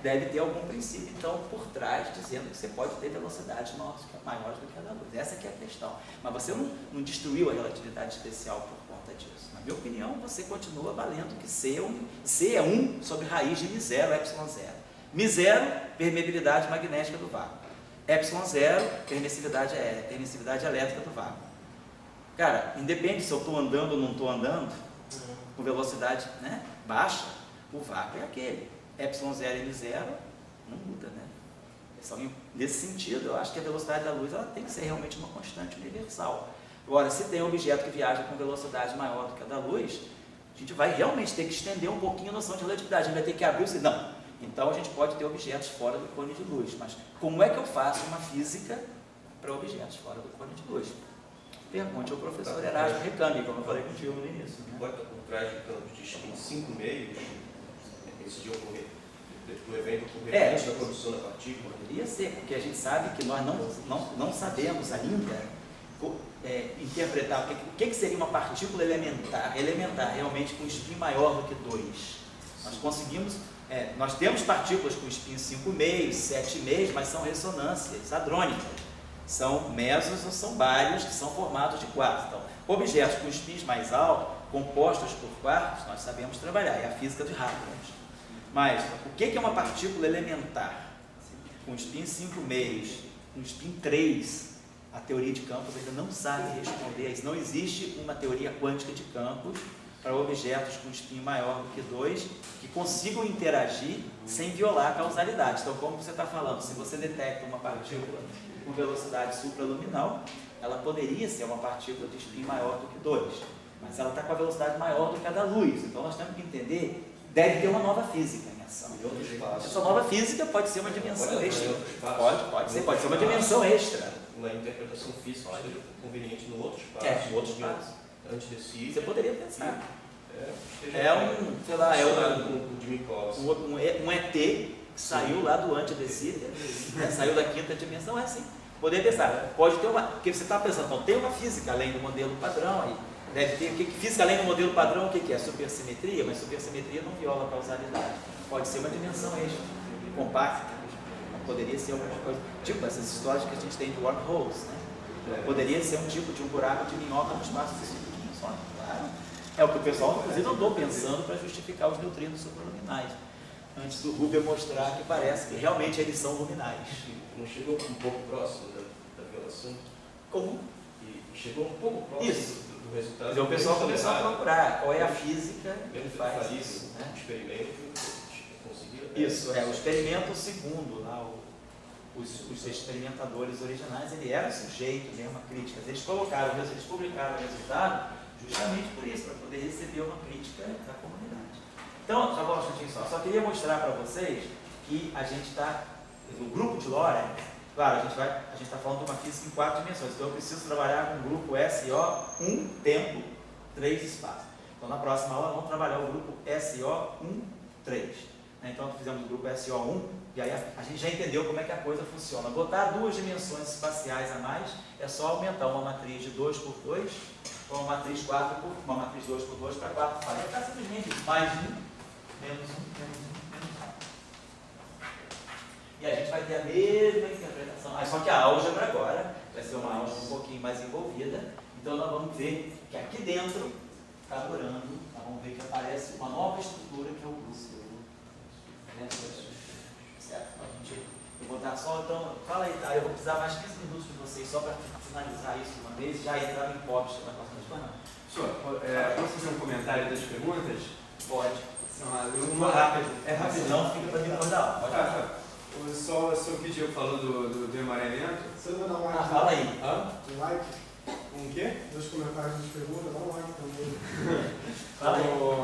S1: deve ter algum princípio então por trás dizendo que você pode ter velocidades maiores do que a da luz. Essa que é a questão. Mas você não destruiu a relatividade especial por conta disso. Na minha opinião, você continua valendo que C é 1 sobre raiz de μ0, ε0. μ0, permeabilidade magnética do vácuo. ε0, permissividade elétrica do vácuo. Cara, independe se eu estou andando ou não estou andando, com velocidade, né, baixa, o vácuo é aquele. ε0 e μ0 não muda, né? Nesse sentido, eu acho que a velocidade da luz ela tem que ser realmente uma constante universal. Agora, se tem um objeto que viaja com velocidade maior do que a da luz, a gente vai realmente ter que estender um pouquinho a noção de relatividade. A gente vai ter que abrir o... Não. Então, a gente pode ter objetos fora do cone de luz. Mas como é que eu faço uma física para objetos fora do cone de luz? Pergunte ao professor Erasmo Recami, como eu falei contigo no início. Né?
S6: Bota por trás de campos de spin 5 meios, esse de ocorrer, do evento ocorrer antes da produção da partícula?
S1: Poderia ser, porque a gente sabe que nós não sabemos ainda interpretar o que seria uma partícula elementar realmente com spin maior do que 2. Nós conseguimos, nós temos partículas com spin 5 meios, 7 meios, mas são ressonâncias hadrônicas. São mesos ou são bários que são formados de 4. Então, objetos com spins mais altos compostos por quartos, nós sabemos trabalhar, é a física de Harvard. Mas o que é uma partícula elementar? Com spin 5 meios, com spin 3, a teoria de campos ainda não sabe responder a isso. Não existe uma teoria quântica de campos para objetos com spin maior do que 2 que consigam interagir sem violar a causalidade. Então, como você está falando, se você detecta uma partícula com velocidade supraluminal, ela poderia ser uma partícula de spin maior do que 2, mas ela está com a velocidade maior do que a da luz. Então, nós temos que entender, deve ter uma nova física em ação. Essa nova física pode ser uma dimensão extra. Pode ser uma dimensão extra.
S6: Uma interpretação física conveniente no outro espaço.
S1: No outro espaço.
S6: Antes de si.
S1: Você poderia pensar. Um ET que saiu lá do antidecíter, né? Saiu da quinta dimensão, é assim. Poderia pensar, pode ter uma. Porque você está pensando, então, tem uma física além do modelo padrão aí. Deve ter. Física além do modelo padrão, o que é? Supersimetria, mas supersimetria não viola a causalidade. Pode ser uma dimensão extra, compacta. Poderia ser alguma coisa, tipo essas histórias que a gente tem de wormholes, né? Poderia ser um tipo de um buraco de minhoca no espaço de só, claro. É o que o pessoal, inclusive, andou pensando para justificar os neutrinos supraluminais. Antes do Huber mostrar que parece que realmente eles são luminais.
S6: Não chegou um pouco próximo da violação?
S1: Como?
S6: E chegou um pouco próximo do resultado.
S1: Então, o pessoal começou a procurar qual é a física que faz isso.
S6: Né? O experimento conseguiu.
S1: Isso, o experimento segundo lá, os experimentadores originais, ele era sujeito de uma crítica. Eles publicaram o resultado justamente por isso, para poder receber uma crítica da comunidade. Então, só vou um instantinho só queria mostrar para vocês que a gente está, o grupo de Lorentz, claro, a gente está falando de uma física em 4 dimensões, então eu preciso trabalhar com o grupo SO 1, tempo, 3, espaço. Então, na próxima aula, vamos trabalhar o grupo SO 1, 3. Então, fizemos o grupo SO1, e aí a gente já entendeu como é que a coisa funciona. Botar 2 dimensões espaciais a mais é só aumentar uma matriz de 2 por 2, ou uma matriz 2 por 2 para 4 par. Vai ficar simplesmente mais 1, menos 1, menos 1, menos 1. E a gente vai ter a mesma interpretação. Só que a álgebra agora vai ser uma álgebra um pouquinho mais envolvida. Então, nós vamos ver que aqui dentro está morando, nós vamos ver que aparece uma nova estrutura que é o grupo. Certo? Eu vou dar só, então, fala aí, tá? Eu vou precisar mais 15 minutos de vocês só para finalizar isso de uma vez e já entrar em hipótese na próxima semana.
S3: Professor, posso fazer um comentário das perguntas?
S1: Pode.
S3: Uma rápida. É rápido.
S1: Não, fica para depois da aula. Pode falar.
S3: O senhor pediu, falou do emaranhamento.
S4: Você não dá um like?
S1: Fala aí.
S4: Um like?
S3: Um quê?
S4: Nos comentários das perguntas, dá um like também.
S1: Fala aí.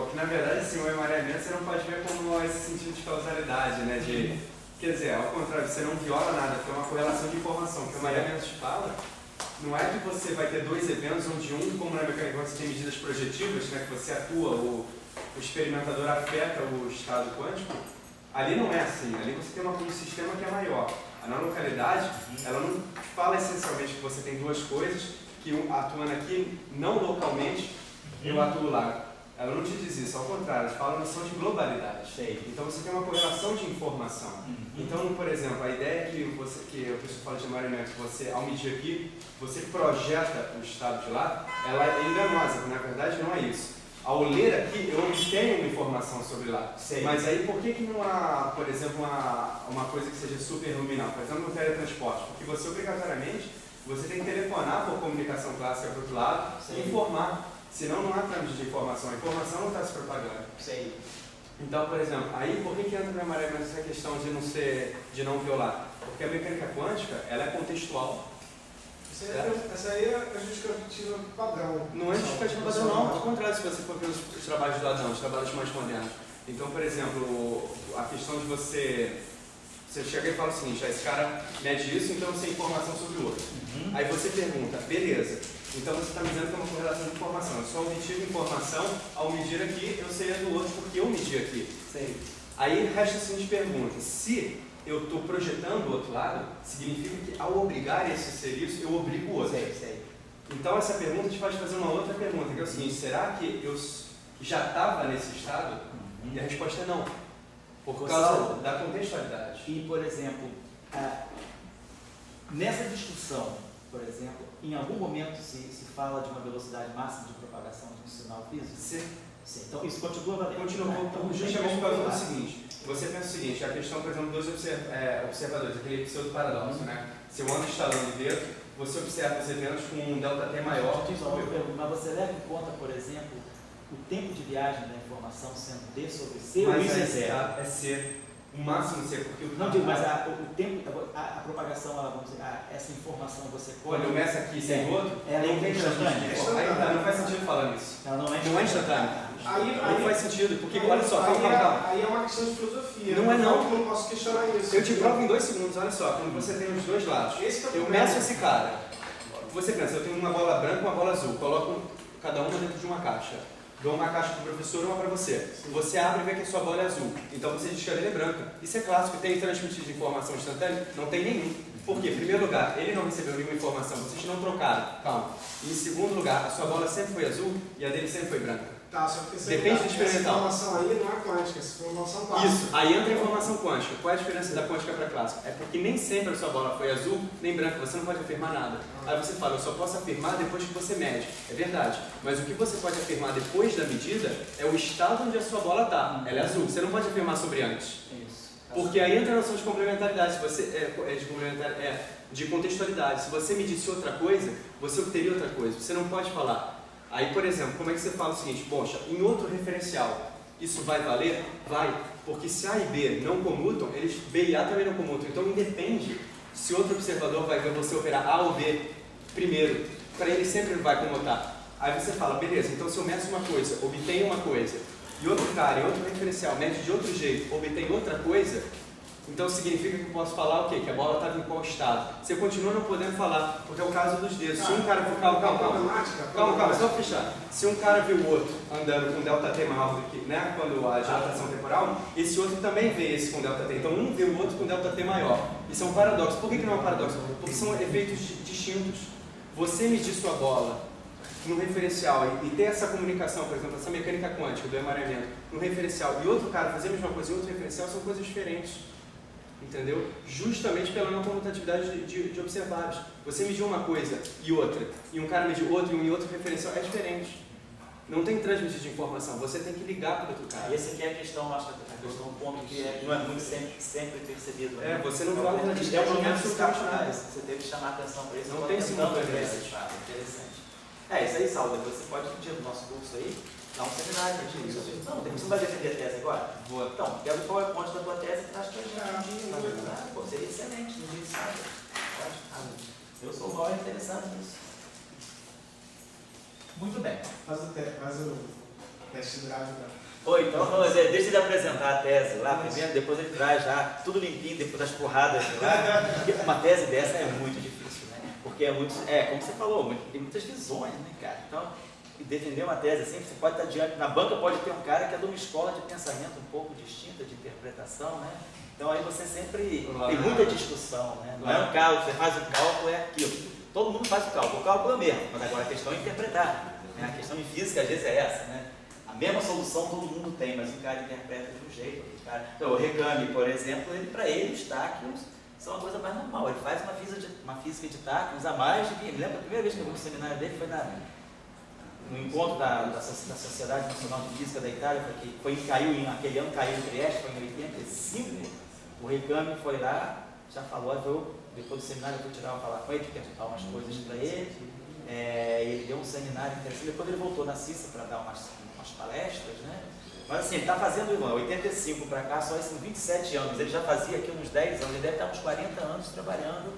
S3: Que na verdade, assim, o emaranhamento você não pode ver como esse sentido de causalidade, né? Quer dizer, ao contrário, você não viola nada, porque é uma correlação de informação. O que o emaranhamento te fala não é que você vai ter 2 eventos, onde um, como na mecânica você tem medidas projetivas, né, que você atua, o experimentador afeta o estado quântico. Ali não é assim, ali você tem um sistema que é maior. A não localidade, ela não fala essencialmente que você tem 2 coisas, que atuando aqui, não localmente, eu atuo lá. Ela não te diz isso, ao contrário, ela fala a noção de globalidade. Então você tem uma correlação de informação. Então, por exemplo, a ideia que o pessoal fala de emaranhamento, que você, ao medir aqui, você projeta o estado de lá, ela é enganosa, na verdade não é isso. Ao ler aqui, eu obtenho uma informação sobre lá. Mas aí, por que não há, por exemplo, uma coisa que seja superluminal? Por exemplo, no teletransporte. Porque você, obrigatoriamente, você tem que telefonar por comunicação clássica para o outro lado e informar. Senão não há trâmite de informação. A informação não está se propagando. Então, por exemplo, aí por que entra no emaranhamento essa questão de não violar? Porque a mecânica quântica, ela é contextual.
S4: Essa aí é a justificativa padrão.
S3: Não é justificativa padrão, não. Ao contrário, se você for ver os trabalhos do Adão, os trabalhos mais modernos. Então, por exemplo, a questão de você chega e fala o seguinte, esse cara mede isso, então você tem informação sobre o outro. Aí você pergunta, beleza, então você está me dizendo que é uma correlação de informação. Eu só obtive informação, ao medir aqui, eu sei a do outro porque eu medi aqui. Aí resta a seguinte pergunta, se eu estou projetando o outro lado, significa que ao obrigar esse a ser isso, eu obrigo o outro. Então essa pergunta te faz fazer uma outra pergunta, que é o seguinte, será que eu já estava nesse estado? E a resposta é não. Por causa da contextualidade.
S1: E, por exemplo, nessa discussão por exemplo, em algum momento se fala de uma velocidade máxima de propagação de um sinal físico?
S3: Sim.
S1: Então isso continua valendo.
S3: Continua voltando justamente por causa do seguinte. Você pensa o seguinte, a questão, por exemplo, dos observadores, aquele pseudo paradoxo, né? Se eu ando instalando o dedo, você observa os eventos com um ΔT maior.
S1: Mas você leva em conta, por exemplo, o tempo de viagem da informação sendo D sobre C ou
S3: Mas
S1: isso é zero?
S3: é C. O máximo C, porque o
S1: Não digo, mas o tempo, a propagação, vamos dizer, essa informação você
S3: quando eu meço aqui sem o outro,
S1: ela
S3: não tem
S1: instantânea.
S3: transmissão. Não faz sentido falar nisso.
S1: Ela não é
S3: Não é instantânea. Não faz sentido, porque olha só, calma.
S4: Aí é uma questão de filosofia.
S3: Não é não.
S4: Eu não posso questionar isso.
S3: Eu te provo em 2 segundos, olha só, quando você tem os dois lados. Eu meço esse cara. Você pensa, eu tenho uma bola branca e uma bola azul, coloco cada uma dentro de uma caixa. Dou uma caixa para o professor e uma para você. Você abre e vê que a sua bola é azul. Então você diz que a dele é branca. Isso é clássico. Tem transmitido de informação instantânea? Não tem nenhum. Por quê? Em primeiro lugar, ele não recebeu nenhuma informação. Vocês não trocaram. Calma. E em segundo lugar, a sua bola sempre foi azul e a dele sempre foi branca.
S4: Tá, só que
S3: Depende do experimental.
S4: Essa informação aí não é quântica, essa informação clássica.
S3: Isso. Aí entra a informação quântica. Qual é a diferença da quântica para a clássica? É porque nem sempre a sua bola foi azul nem branca. Você não pode afirmar nada. Aí você fala, eu só posso afirmar depois que você mede. É verdade. Mas o que você pode afirmar depois da medida é o estado onde a sua bola está. Ela é azul. Você não pode afirmar sobre antes.
S1: Isso.
S3: Porque aí entra a noção de complementaridade. Se você, de contextualidade. Se você medisse outra coisa, você obteria outra coisa. Você não pode falar. Aí, por exemplo, como é que você fala o seguinte? Poxa, em outro referencial, isso vai valer? Vai. Porque se A e B não comutam, B e A também não comutam. Então, independe se outro observador vai ver você operar A ou B primeiro. Para ele sempre vai comutar. Aí você fala, beleza, então se eu meço uma coisa, obtenho uma coisa, e outro cara, em outro referencial, mede de outro jeito, obtém outra coisa, então significa que eu posso falar o quê? Que a bola estava em qual estado? Você continua não podendo falar, porque é o caso dos dedos. Se um cara for... Calma, só fechar. Se um cara viu o outro andando com ΔT maior do que, né, quando a dilatação temporal, esse outro também vê esse com ΔT. Então um vê o outro com ΔT maior. Isso é um paradoxo. Por que não é um paradoxo? Porque são efeitos distintos. Você medir sua bola no referencial e ter essa comunicação, por exemplo, essa mecânica quântica do emaranhamento no referencial e outro cara fazer a mesma coisa em outro referencial são coisas diferentes. Entendeu? Justamente pela não comutatividade de observados. Você mediu uma coisa e outra, e um cara mediu outra e um outro referencial, é diferente. Não tem transmissão de informação, você tem que ligar para o outro cara.
S1: E esse aqui é a questão, acho que a questão, um ponto que não é muito sempre percebido. Né?
S3: Você não vai
S1: ter você teve que chamar a atenção para isso.
S3: Não tem simultaneidade.
S1: Interessante. Isso aí, Saulo, depois você pode pedir no nosso curso aí, dá um seminário para gente. Não, você não vai defender a tese agora?
S3: Vou.
S1: Então, pega o PowerPoint da tua tese e traz para a gente um dia. Pô, seria excelente, no dia de sábado. Eu sou o maior interessado nisso. Muito bem.
S4: Faz o teste drive.
S1: Então, deixa ele apresentar a tese lá primeiro, depois ele traz já tudo limpinho, depois das porradas lá. Porque uma tese dessa é muito difícil, né? Porque é muito, como você falou, tem muitas visões, né, cara? Então, defender uma tese assim, você pode estar diante, na banca pode ter um cara que é de uma escola de pensamento um pouco distinta, de interpretação, né? Então aí você sempre tem muita discussão, né? Não é um cálculo, você faz o cálculo, é aquilo. Todo mundo faz o cálculo é o mesmo, mas agora a questão é interpretar. Né? A questão em física às vezes é essa, né? A mesma solução todo mundo tem, mas um cara interpreta de um jeito. Então o Recami, por exemplo, para ele os táquions são uma coisa mais normal. Ele faz uma física de táquions a mais de... Me lembro a primeira vez que eu vi um seminário dele foi no encontro da Sociedade Nacional de Física da Itália, aquele ano caiu em Trieste, foi em 85. O Recami foi lá, já falou, depois do seminário eu fui falar com ele, perguntar umas coisas para ele. Ele deu um seminário interessante, depois ele voltou na CISA para dar umas palestras, né? Mas assim, ele está fazendo, 85 para cá, só esses 27 anos, ele já fazia aqui uns 10 anos, ele deve estar uns 40 anos trabalhando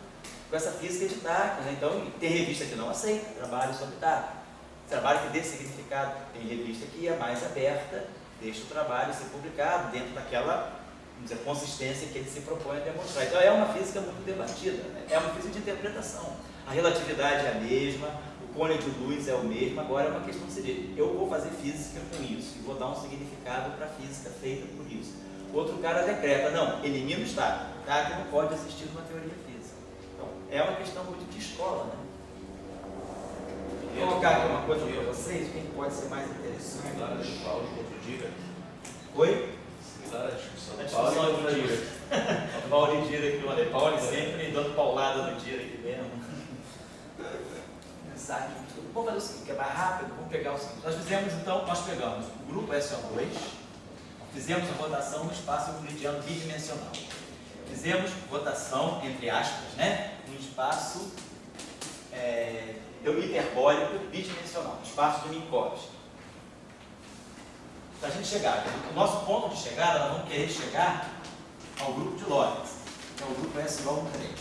S1: com essa física de táquios, né? Então, tem revista que não aceita trabalho sobre táquios. Trabalho que dê significado, tem revista que é mais aberta, deixa o trabalho ser publicado dentro daquela, vamos dizer, consistência que ele se propõe a demonstrar. Então é uma física muito debatida, né? É uma física de interpretação. A relatividade é a mesma, o cone de luz é o mesmo, agora é uma questão de decidir. Eu vou fazer física com isso e vou dar um significado para a física feita por isso. Outro cara decreta, não, elimina o estado, tá? Que não pode existir numa teoria física. Então é uma questão muito de escola, né? Vou colocar aqui uma coisa para vocês, o que pode ser mais interessante.
S6: Similar a de Paulo contra o Dira.
S1: Oi?
S6: Similar a discussão
S1: A
S6: do Paulo
S1: discussão
S6: contra o
S1: do
S6: Dira.
S1: Paulo e Dira aqui, olha, Paulo sempre dando paulada no Dira aqui mesmo. Pensar aqui. Vamos fazer o seguinte, que é mais rápido, vamos pegar o seguinte. Nós fizemos então, nós pegamos o grupo SO2, fizemos a rotação no espaço euclidiano bidimensional. Fizemos rotação, entre aspas, né? No espaço hiperbólico bidimensional, no espaço de Minkowski. Para a gente chegar, o nosso ponto de chegada, nós vamos querer chegar ao grupo de Lorentz, que é o grupo S igual a 3.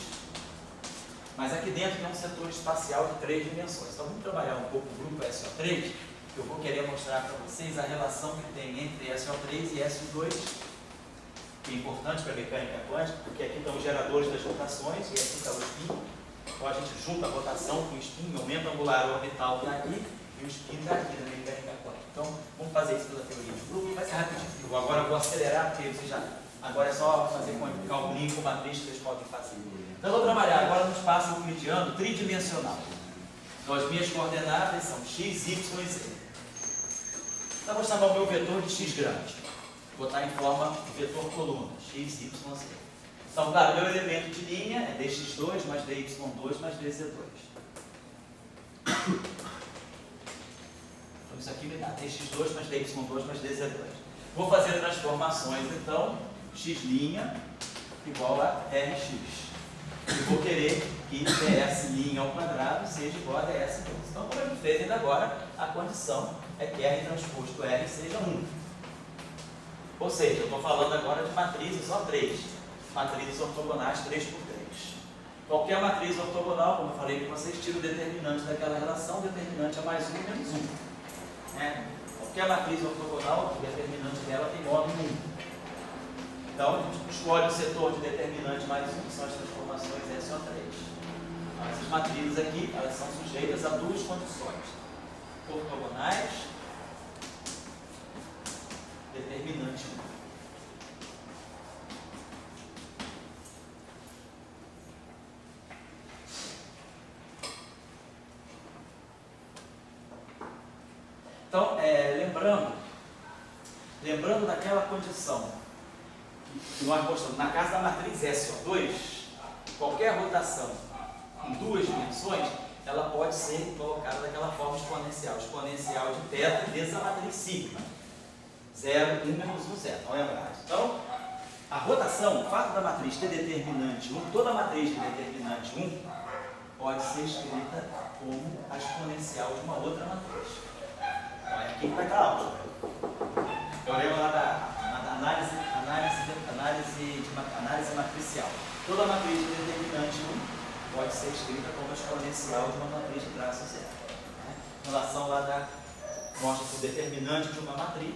S1: Mas aqui dentro tem um setor espacial de 3 dimensões. Então vamos trabalhar um pouco o grupo SO3, que eu vou querer mostrar para vocês a relação que tem entre SO3 e SO2, que é importante para a mecânica quântica, porque aqui estão os geradores das rotações e aqui está o spin. Então a gente junta a rotação com o spin, o momento angular orbital está aqui e o spin está aqui na mecânica quântica. Então vamos fazer isso pela teoria de grupo, vai ser rapidinho. Agora eu vou acelerar, porque vocês já... Agora é só fazer com o cálculo com matriz que vocês podem fazer. Então eu vou trabalhar agora no espaço euclidiano tridimensional. Então as minhas coordenadas são x, y e z. Então eu vou chamar o meu vetor de x grande. Vou botar em forma de vetor coluna, x, y, z. Então, claro, meu elemento de linha é dx2 mais dy2 mais dz2. Então isso aqui me dá dx2 mais dy2 mais dz2. Vou fazer transformações, então, x' igual a rx. E vou querer que ds' ao quadrado seja igual a ds'. Então, como a gente fez ainda agora, a condição é que R transposto R seja 1. Ou seja, eu estou falando agora de matrizes só 3. Matrizes ortogonais 3 por 3. Qualquer matriz ortogonal, como eu falei com vocês, tira o determinante daquela relação, o determinante é mais 1 menos 1. Né? Qualquer matriz ortogonal, o determinante dela tem modo 1. Então, a gente escolhe o setor de determinante mais 1, que são as transformações SO3. Então, essas matrizes aqui, elas são sujeitas a duas condições: ortogonais, determinante 1. Então, lembrando daquela condição que nós mostramos na casa da matriz SO2, qualquer rotação em duas dimensões, ela pode ser colocada daquela forma exponencial, exponencial de θ vezes a matriz sigma, 0, 1 menos 1, 0, não é verdade? Então, a rotação, o fato da matriz ter determinante 1, toda matriz de determinante 1 pode ser escrita como a exponencial de uma outra matriz. Então, é aqui que vai estar a aula. Eu lembro lá da análise matricial. Toda matriz de determinante 1 pode ser escrita como exponencial de uma matriz de traço zero. Em relação lá mostra que o determinante de uma matriz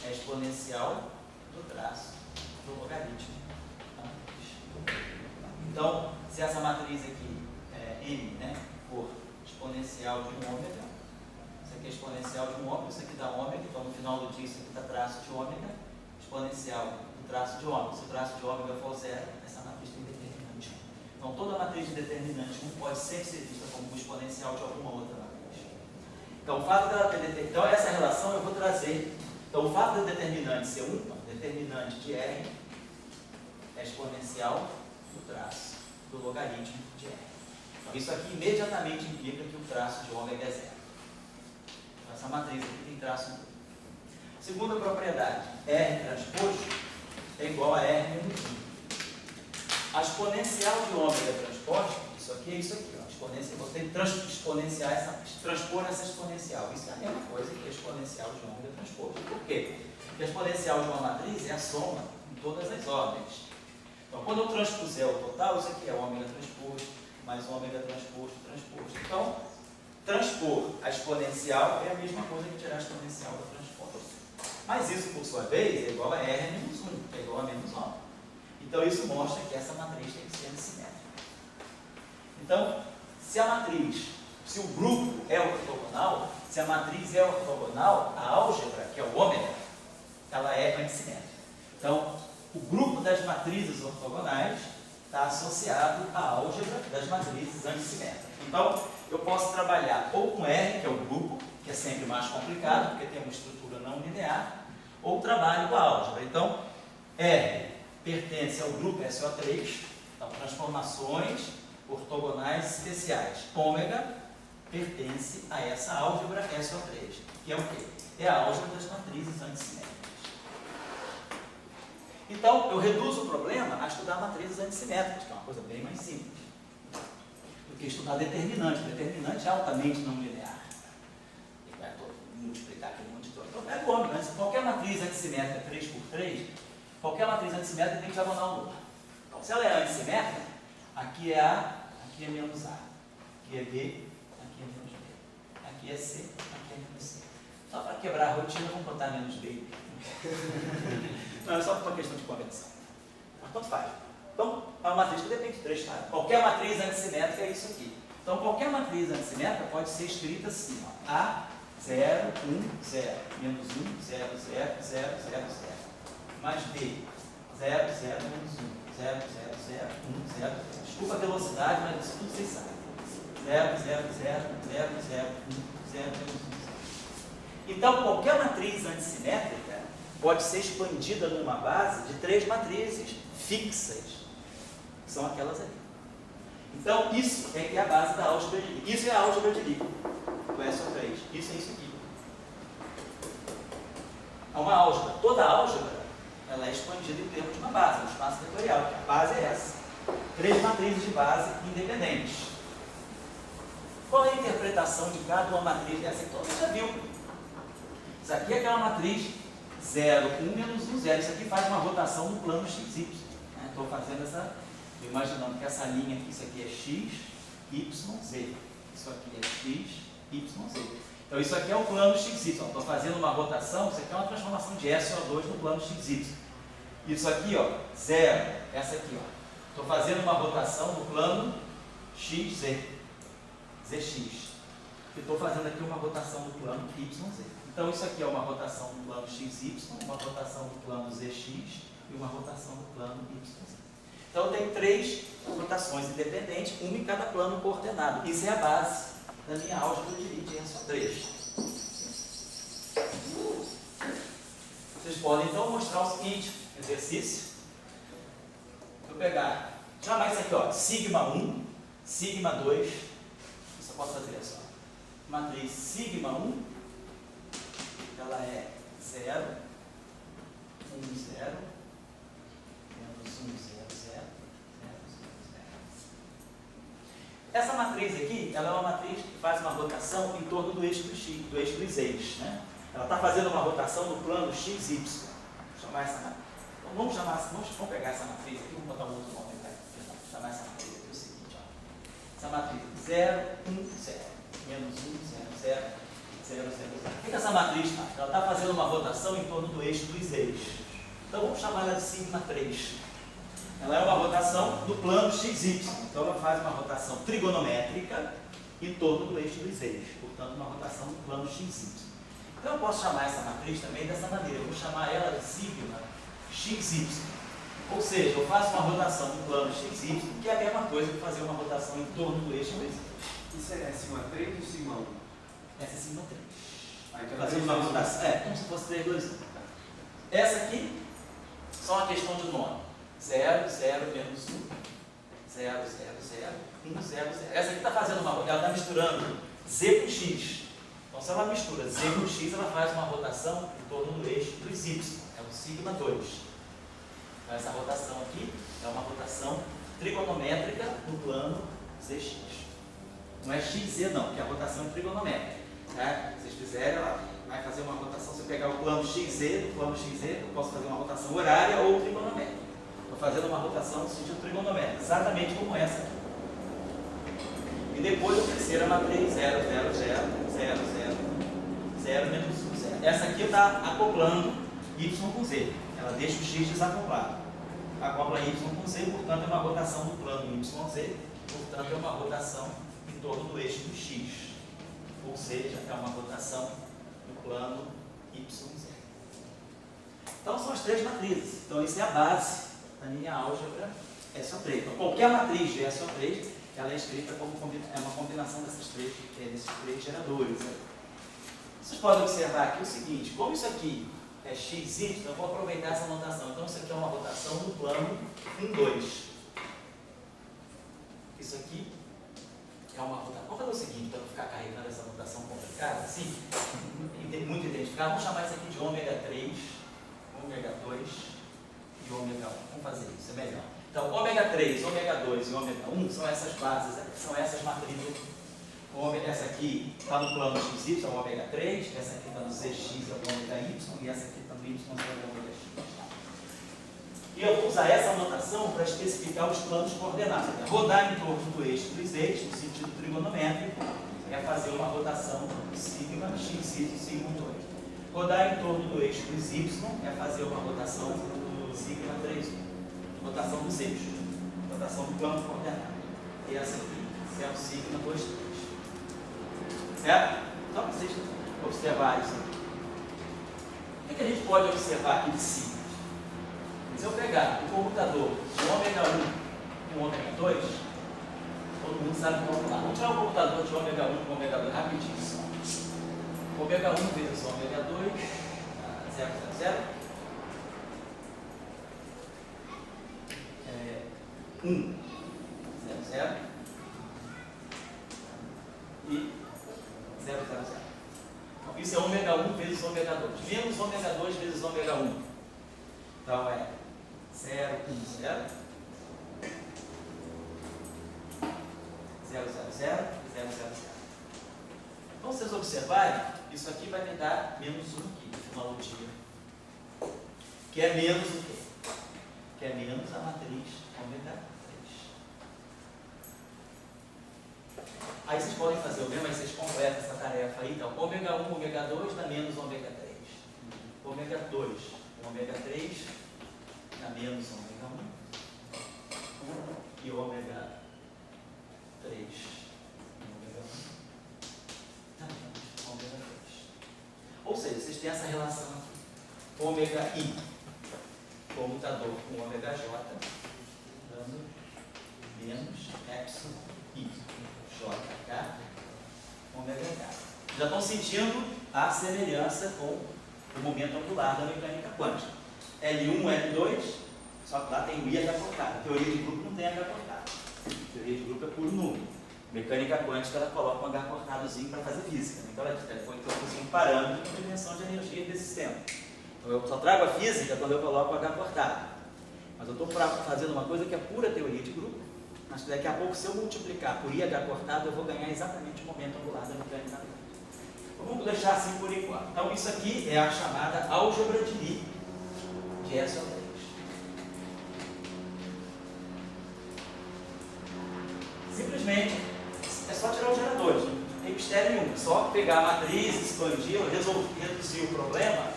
S1: é exponencial do traço do logaritmo da matriz. Então, se essa matriz aqui é n, né, for exponencial de um ômega, isso aqui é exponencial de um ômega, isso aqui dá ômega, então no final do dia isso aqui dá traço de ômega, exponencial do traço de ômega. Se o traço de ômega for zero, essa matriz tem determinante 1. Então toda matriz de determinante 1 pode sempre ser vista como exponencial de alguma outra matriz. Então o fato dela ter então essa relação eu vou trazer. Então o fato do determinante ser 1, determinante de R é exponencial do traço do logaritmo de R. Então isso aqui imediatamente implica que o traço de ômega é zero. Essa matriz aqui tem traço 1. Segunda propriedade, R transposto é igual a R menos 1. A exponencial de ômega transposto, isso aqui é isso aqui. Ó, exponencial, você tem que transpor essa exponencial. Isso é a mesma coisa que a exponencial de ômega transposto. Por quê? Porque a exponencial de uma matriz é a soma em todas as ordens. Então, quando eu transpuser o total, isso aqui é ômega transposto, mais ômega transposto, transposto. Então, transpor a exponencial é a mesma coisa que tirar a exponencial da transposta. Mas isso, por sua vez, é igual a R menos 1, é igual a menos 1. Então, isso mostra que essa matriz tem que ser assimétrica. Então, se o grupo é ortogonal, se a matriz é ortogonal, a álgebra, que é o ômega, ela é antissimétrica. Então, o grupo das matrizes ortogonais está associado à álgebra das matrizes antissimétricas. Então, eu posso trabalhar ou com R, que é o grupo, que é sempre mais complicado, porque tem uma estrutura não linear, ou trabalho com a álgebra. Então, R pertence ao grupo SO3, então transformações ortogonais especiais. Ômega pertence a essa álgebra SO3, que é o quê? É a álgebra das matrizes antissimétricas. Então, eu reduzo o problema a estudar matrizes antissimétricas, que é uma coisa bem mais simples do que estudar determinante. Determinante é altamente não linear. Ele vai multiplicar aquele monte de coisa. Então, é bom, né? Qualquer matriz antissimétrica 3×3, qualquer matriz antissimétrica tem diagonal nula. Então, se ela é antissimétrica, aqui é A, aqui é menos A, aqui é B, aqui é menos B, aqui é C, aqui é menos C. Só para quebrar a rotina, vamos botar menos B. Não, é só por uma questão de convenção. Mas tanto faz. Então, é uma matriz que depende de 3 caras. Qualquer matriz antissimétrica é isso aqui. Então, qualquer matriz antissimétrica pode ser escrita assim, ó. A, 0, 1, 0, menos 1, 0, 0, 0, 0, 0. Mais B, 0, 0, menos 1, 0, 0, 0, 1, 0. Desculpa a velocidade, mas isso tudo vocês sabem. 0, 0, 0, 0, 0, 1, 0, menos 1. Então, qualquer matriz antissimétrica pode ser expandida numa base de 3 matrizes fixas, que são aquelas ali. Então, isso é que é a base da álgebra de Lie. Isso é a álgebra de Lie, o SO3. Isso é isso aqui. É uma álgebra. Toda álgebra, ela é expandida em termos de uma base, um espaço vetorial, que a base é essa. 3 matrizes de base independentes. Qual é a interpretação de cada uma matriz dessa? Então, você já viu. Isso aqui é aquela matriz 0, 1, menos 1, 0. Isso aqui faz uma rotação no plano XY. Estou fazendo essa, imaginando que essa linha aqui, isso aqui é X, Y, Z. Isso aqui é X, Y, Z. Então isso aqui é o plano XY. Estou fazendo uma rotação, isso aqui é uma transformação de SO2 no plano XY. Isso aqui, ó, 0, essa aqui, ó. Estou fazendo uma rotação no plano XZ, ZX. E estou fazendo aqui uma rotação no plano YZ. Então isso aqui é uma rotação no plano XY, uma rotação no plano ZX e uma rotação no plano YZ. Então eu tenho 3 rotações independentes, uma em cada plano coordenado. Isso é a base da minha álgebra de Lie de SO3. Vocês podem então mostrar o seguinte exercício. Vou pegar, chamar isso aqui, ó, sigma 1, sigma 2. Isso eu posso fazer assim, ó. Matriz sigma 1, ela é 0, 1, 0, menos 1, 0, 0, 0, 0, 0. Essa matriz aqui, ela é uma matriz que faz uma rotação em torno do eixo do X, do eixo dos eixos, né? Ela está fazendo uma rotação no plano XY. Vou chamar essa matriz. Então, vamos pegar essa matriz aqui, vamos botar um outro nome para chamar essa matriz aqui, o seguinte, ó. Essa matriz 0, 1, 0, menos 1, 0, 0. 0, 0, 0. O que essa matriz faz? Ela está fazendo uma rotação em torno do eixo dos eixos. Então vamos chamar ela de sigma 3. Ela é uma rotação do plano XY. Então ela faz uma rotação trigonométrica em torno do eixo dos eixos. Portanto, uma rotação do plano XY. Então eu posso chamar essa matriz também dessa maneira. Eu vou chamar ela de sigma XY. Ou seja, eu faço uma rotação no plano XY, que é a mesma coisa que fazer uma rotação em torno do eixo dos eixos.
S3: Isso é sigma 3 ou sigma 1?
S1: Essa é sigma 3.
S3: Então,
S1: Fazer uma rotação. Como se fosse 3, 2, 1. Essa aqui, só uma questão de nome. 0, 0, menos 1. 0, 0, 0, 1, 0, 0. Essa aqui está fazendo uma rotação, ela está misturando Z com X. Então, se ela mistura Z com X, ela faz uma rotação em torno do eixo dos Y. É o sigma 2. Então, essa rotação aqui é uma rotação trigonométrica no plano ZX. Não é XZ não, porque a rotação é trigonométrica. Tá? Se vocês fizerem, ela vai fazer uma rotação. Se eu pegar o plano XZ, do plano XZ, eu posso fazer uma rotação horária ou trigonométrica. Estou fazendo uma rotação no sentido trigonométrico, exatamente como essa aqui. E depois eu terceira matriz 0, 0, 0, 0, 0, 0, menos 1, 0. Essa aqui está acoplando Y com Z. Ela deixa o X desacoplado. Acopla Y com Z, portanto é uma rotação no plano YZ, portanto é uma rotação em torno do eixo do X. Ou seja, é uma rotação no plano YZ. Então são as 3 matrizes. Então isso é a base da minha álgebra SO3. Então qualquer matriz de SO3, ela é escrita como uma combinação desses três geradores. Né? Vocês podem observar aqui o seguinte, como isso aqui é XY, eu vou aproveitar essa notação. Então isso aqui é uma rotação no plano 1, 2. isso aqui é uma rotação. Vamos fazer o seguinte, para não ficar carregando essa rotação complicada, assim, muito identificada, vamos chamar isso aqui de ômega 3, ômega 2 e ômega 1. Vamos fazer isso, é melhor. Então, ômega 3, ômega 2 e ômega 1 são essas bases, são essas matrizes. Essa aqui está no plano XY, é o ômega 3, essa aqui está no ZX, é o ômega Y, e essa aqui está no Y, é o ômega X. E eu vou usar essa notação para especificar os planos coordenados. Rodar em torno do eixo dos eixos, no sentido trigonométrico, é fazer uma rotação sigma xy, sigma 2. Rodar em torno do eixo dos y é fazer uma rotação sigma 3. Rotação dos eixos. Rotação do plano coordenado. E essa aqui é o sigma 2, 3. Certo? Só para vocês observarem isso aqui. O que a gente pode observar aqui de cima? Se eu pegar o computador de ômega 1 com ômega 2, todo mundo sabe calcular. Vamos tirar o computador de ômega 1 com ômega 2 rapidinho só. Ômega 1 vezes ômega 2, 0, 0, 0. 1, 0, 0. E 0, 0, 0. Então, isso é ômega 1 vezes ômega 2. Menos ômega 2 vezes ômega 1. Então é 0, 1, 0. 0, 0, 0 e 0, 0, 0. Então, vocês observarem, isso aqui vai me dar menos 1 aqui, uma logia. Que é menos o quê? Que é menos a matriz ômega 3. Aí vocês podem fazer o mesmo, aí vocês completam essa tarefa aí. Então, ômega 1, ômega 2 dá menos ômega 3. Ômega 2, ômega 3 dá menos ômega 1. E ômega 3 ômega 1 dá menos ômega 3. Ou seja, vocês têm essa relação aqui. Ômega I, comutador com ômega J, dando menos epsilon I. JK, ômega K. Já estão sentindo a semelhança com o momento angular da mecânica quântica. L1, L2, só que lá tem o I H cortado. Teoria de grupo não tem H cortado. Teoria de grupo é puro número. Mecânica quântica, ela coloca um H cortadozinho para fazer física. Então ela põe um parâmetro de dimensão de energia desse sistema. Então eu só trago a física quando eu coloco o H cortado. Mas eu estou fazendo uma coisa que é pura teoria de grupo. Mas daqui a pouco, se eu multiplicar por IH cortado, eu vou ganhar exatamente o momento angular da mecânica quântica. Então, vamos deixar assim por enquanto. Então, isso aqui é a chamada álgebra de Lie de SO3. Simplesmente, é só tirar os geradores. Não tem mistério nenhum. Só pegar a matriz, expandir, reduzir o problema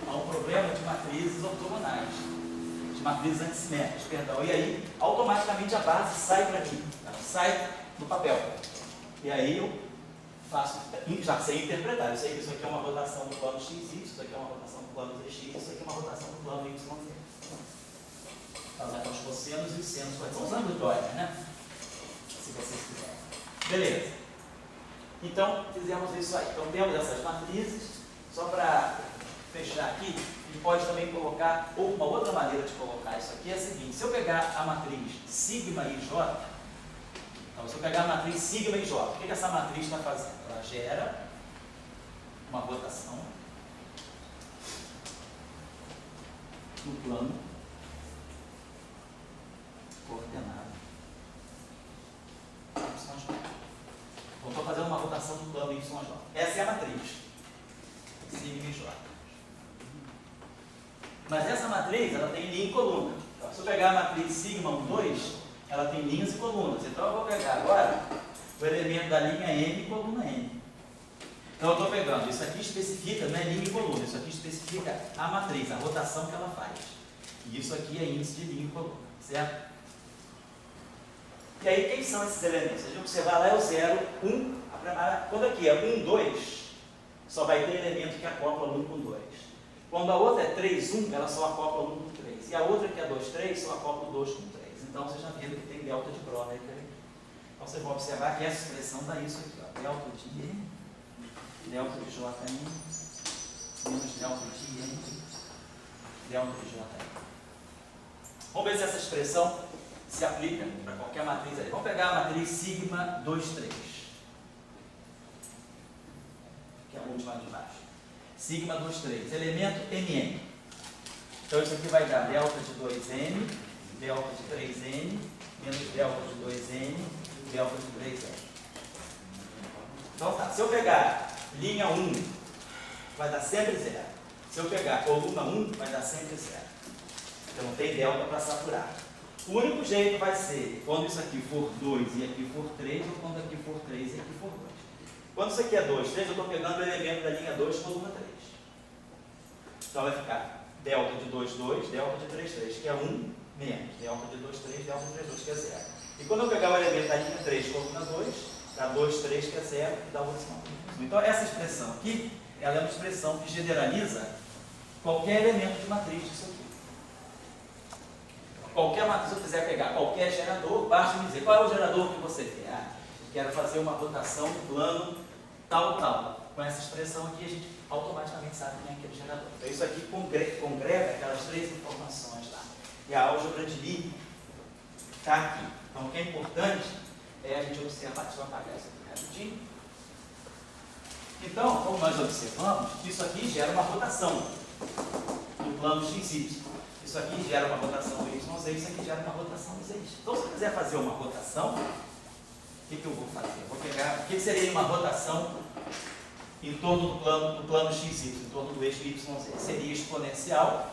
S1: a um problema de matrizes ortogonais. De matrizes antissimétricas, perdão. E aí, automaticamente a base sai para aqui. Ela sai do papel. E aí eu faço, já sei interpretar. Eu sei que isso aqui é uma rotação do plano XY, isso aqui é uma rotação do plano ZX, isso aqui é uma rotação do plano YZ. Então, os cossenos e os senos. São os amplitudes, né? Se vocês quiserem. Beleza. Então, fizemos isso aí. Então, temos essas matrizes. Só para fechar aqui, a gente pode também colocar, ou uma outra maneira de colocar isso aqui é a seguinte: se eu pegar a matriz sigma e j, então, se eu pegar a matriz sigma e j, o que essa matriz está fazendo? Ela gera uma rotação no plano coordenado YJ. Então, estou fazendo uma rotação no plano YJ. Essa é a matriz sigma e j. Mas essa matriz, ela tem linha e coluna. Então, se eu pegar a matriz sigma 1, 2, ela tem linhas e colunas. Então, eu vou pegar agora o elemento da linha M e coluna N. Então, eu estou pegando, isso aqui especifica, não é linha e coluna, isso aqui especifica a matriz, a rotação que ela faz. E isso aqui é índice de linha e coluna, certo? E aí, quem são esses elementos? Se a gente observar lá é o 0, 1, a primária, quando aqui é 1, 2, só vai ter elemento que acopla 1 com 2. Quando a outra é 3, 1, ela só acopla 1 com 3. E a outra que é 2, 3, só acopla 2 com 3. Então, vocês já viram que tem delta de Brodel aqui. Então, vocês vão observar que essa expressão dá isso aqui, ó. Delta de N, delta de Jn, menos delta de N, delta de Jn. Vamos ver se essa expressão se aplica para qualquer matriz aí. Vamos pegar a matriz sigma 2, 3. Que é a última de baixo. Sigma 2, 3. Elemento Mn. Então isso aqui vai dar delta de 2n, delta de 3n, menos delta de 2n, delta de 3n. Então tá, se eu pegar linha 1, vai dar sempre 0. Se eu pegar coluna 1, vai dar sempre 0. Então não tem delta para saturar. O único jeito vai ser quando isso aqui for 2 e aqui for 3, ou quando aqui for 3 e aqui for 2. Quando isso aqui é 2, 3, eu estou pegando o elemento da linha 2, coluna 3. Então vai ficar delta de 2, 2, delta de 3, 3, que é 1, menos delta de 2, 3, delta de 3, 2, que é 0. E quando eu pegar o elemento da linha 3, coluna 2, dá 2, 3, que é 0, e dá o decimal. Então essa expressão aqui, ela é uma expressão que generaliza qualquer elemento de matriz disso aqui. Qualquer matriz, se eu quiser pegar qualquer gerador, basta me dizer qual é o gerador que você quer. Ah, eu quero fazer uma rotação do plano tal, tal. Com essa expressão aqui, a gente automaticamente sabe quem é aquele gerador. Então isso aqui congrega aquelas 3 informações lá. E a álgebra de Lie está aqui. Então o que é importante é a gente observar. Deixa eu apagar isso aqui rapidinho. Então, como nós observamos, isso aqui gera uma rotação no plano XY. Isso aqui gera uma rotação do YZ, isso aqui gera uma rotação do ZY. Então, se eu quiser fazer uma rotação, o que eu vou fazer? Eu vou pegar, o que seria uma rotação em torno do plano XY, em torno do eixo YZ? Seria exponencial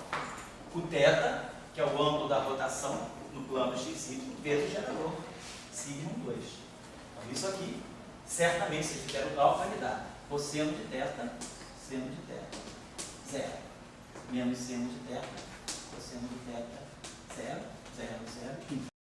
S1: o θ, que é o ângulo da rotação no plano XY, vezes o gerador sigma 2. Então, isso aqui, certamente, se fizer o cálculo, vai me dar cosseno de θ, seno de θ, 0. Menos seno de θ, cosseno de θ, 0, 0, 0, 1.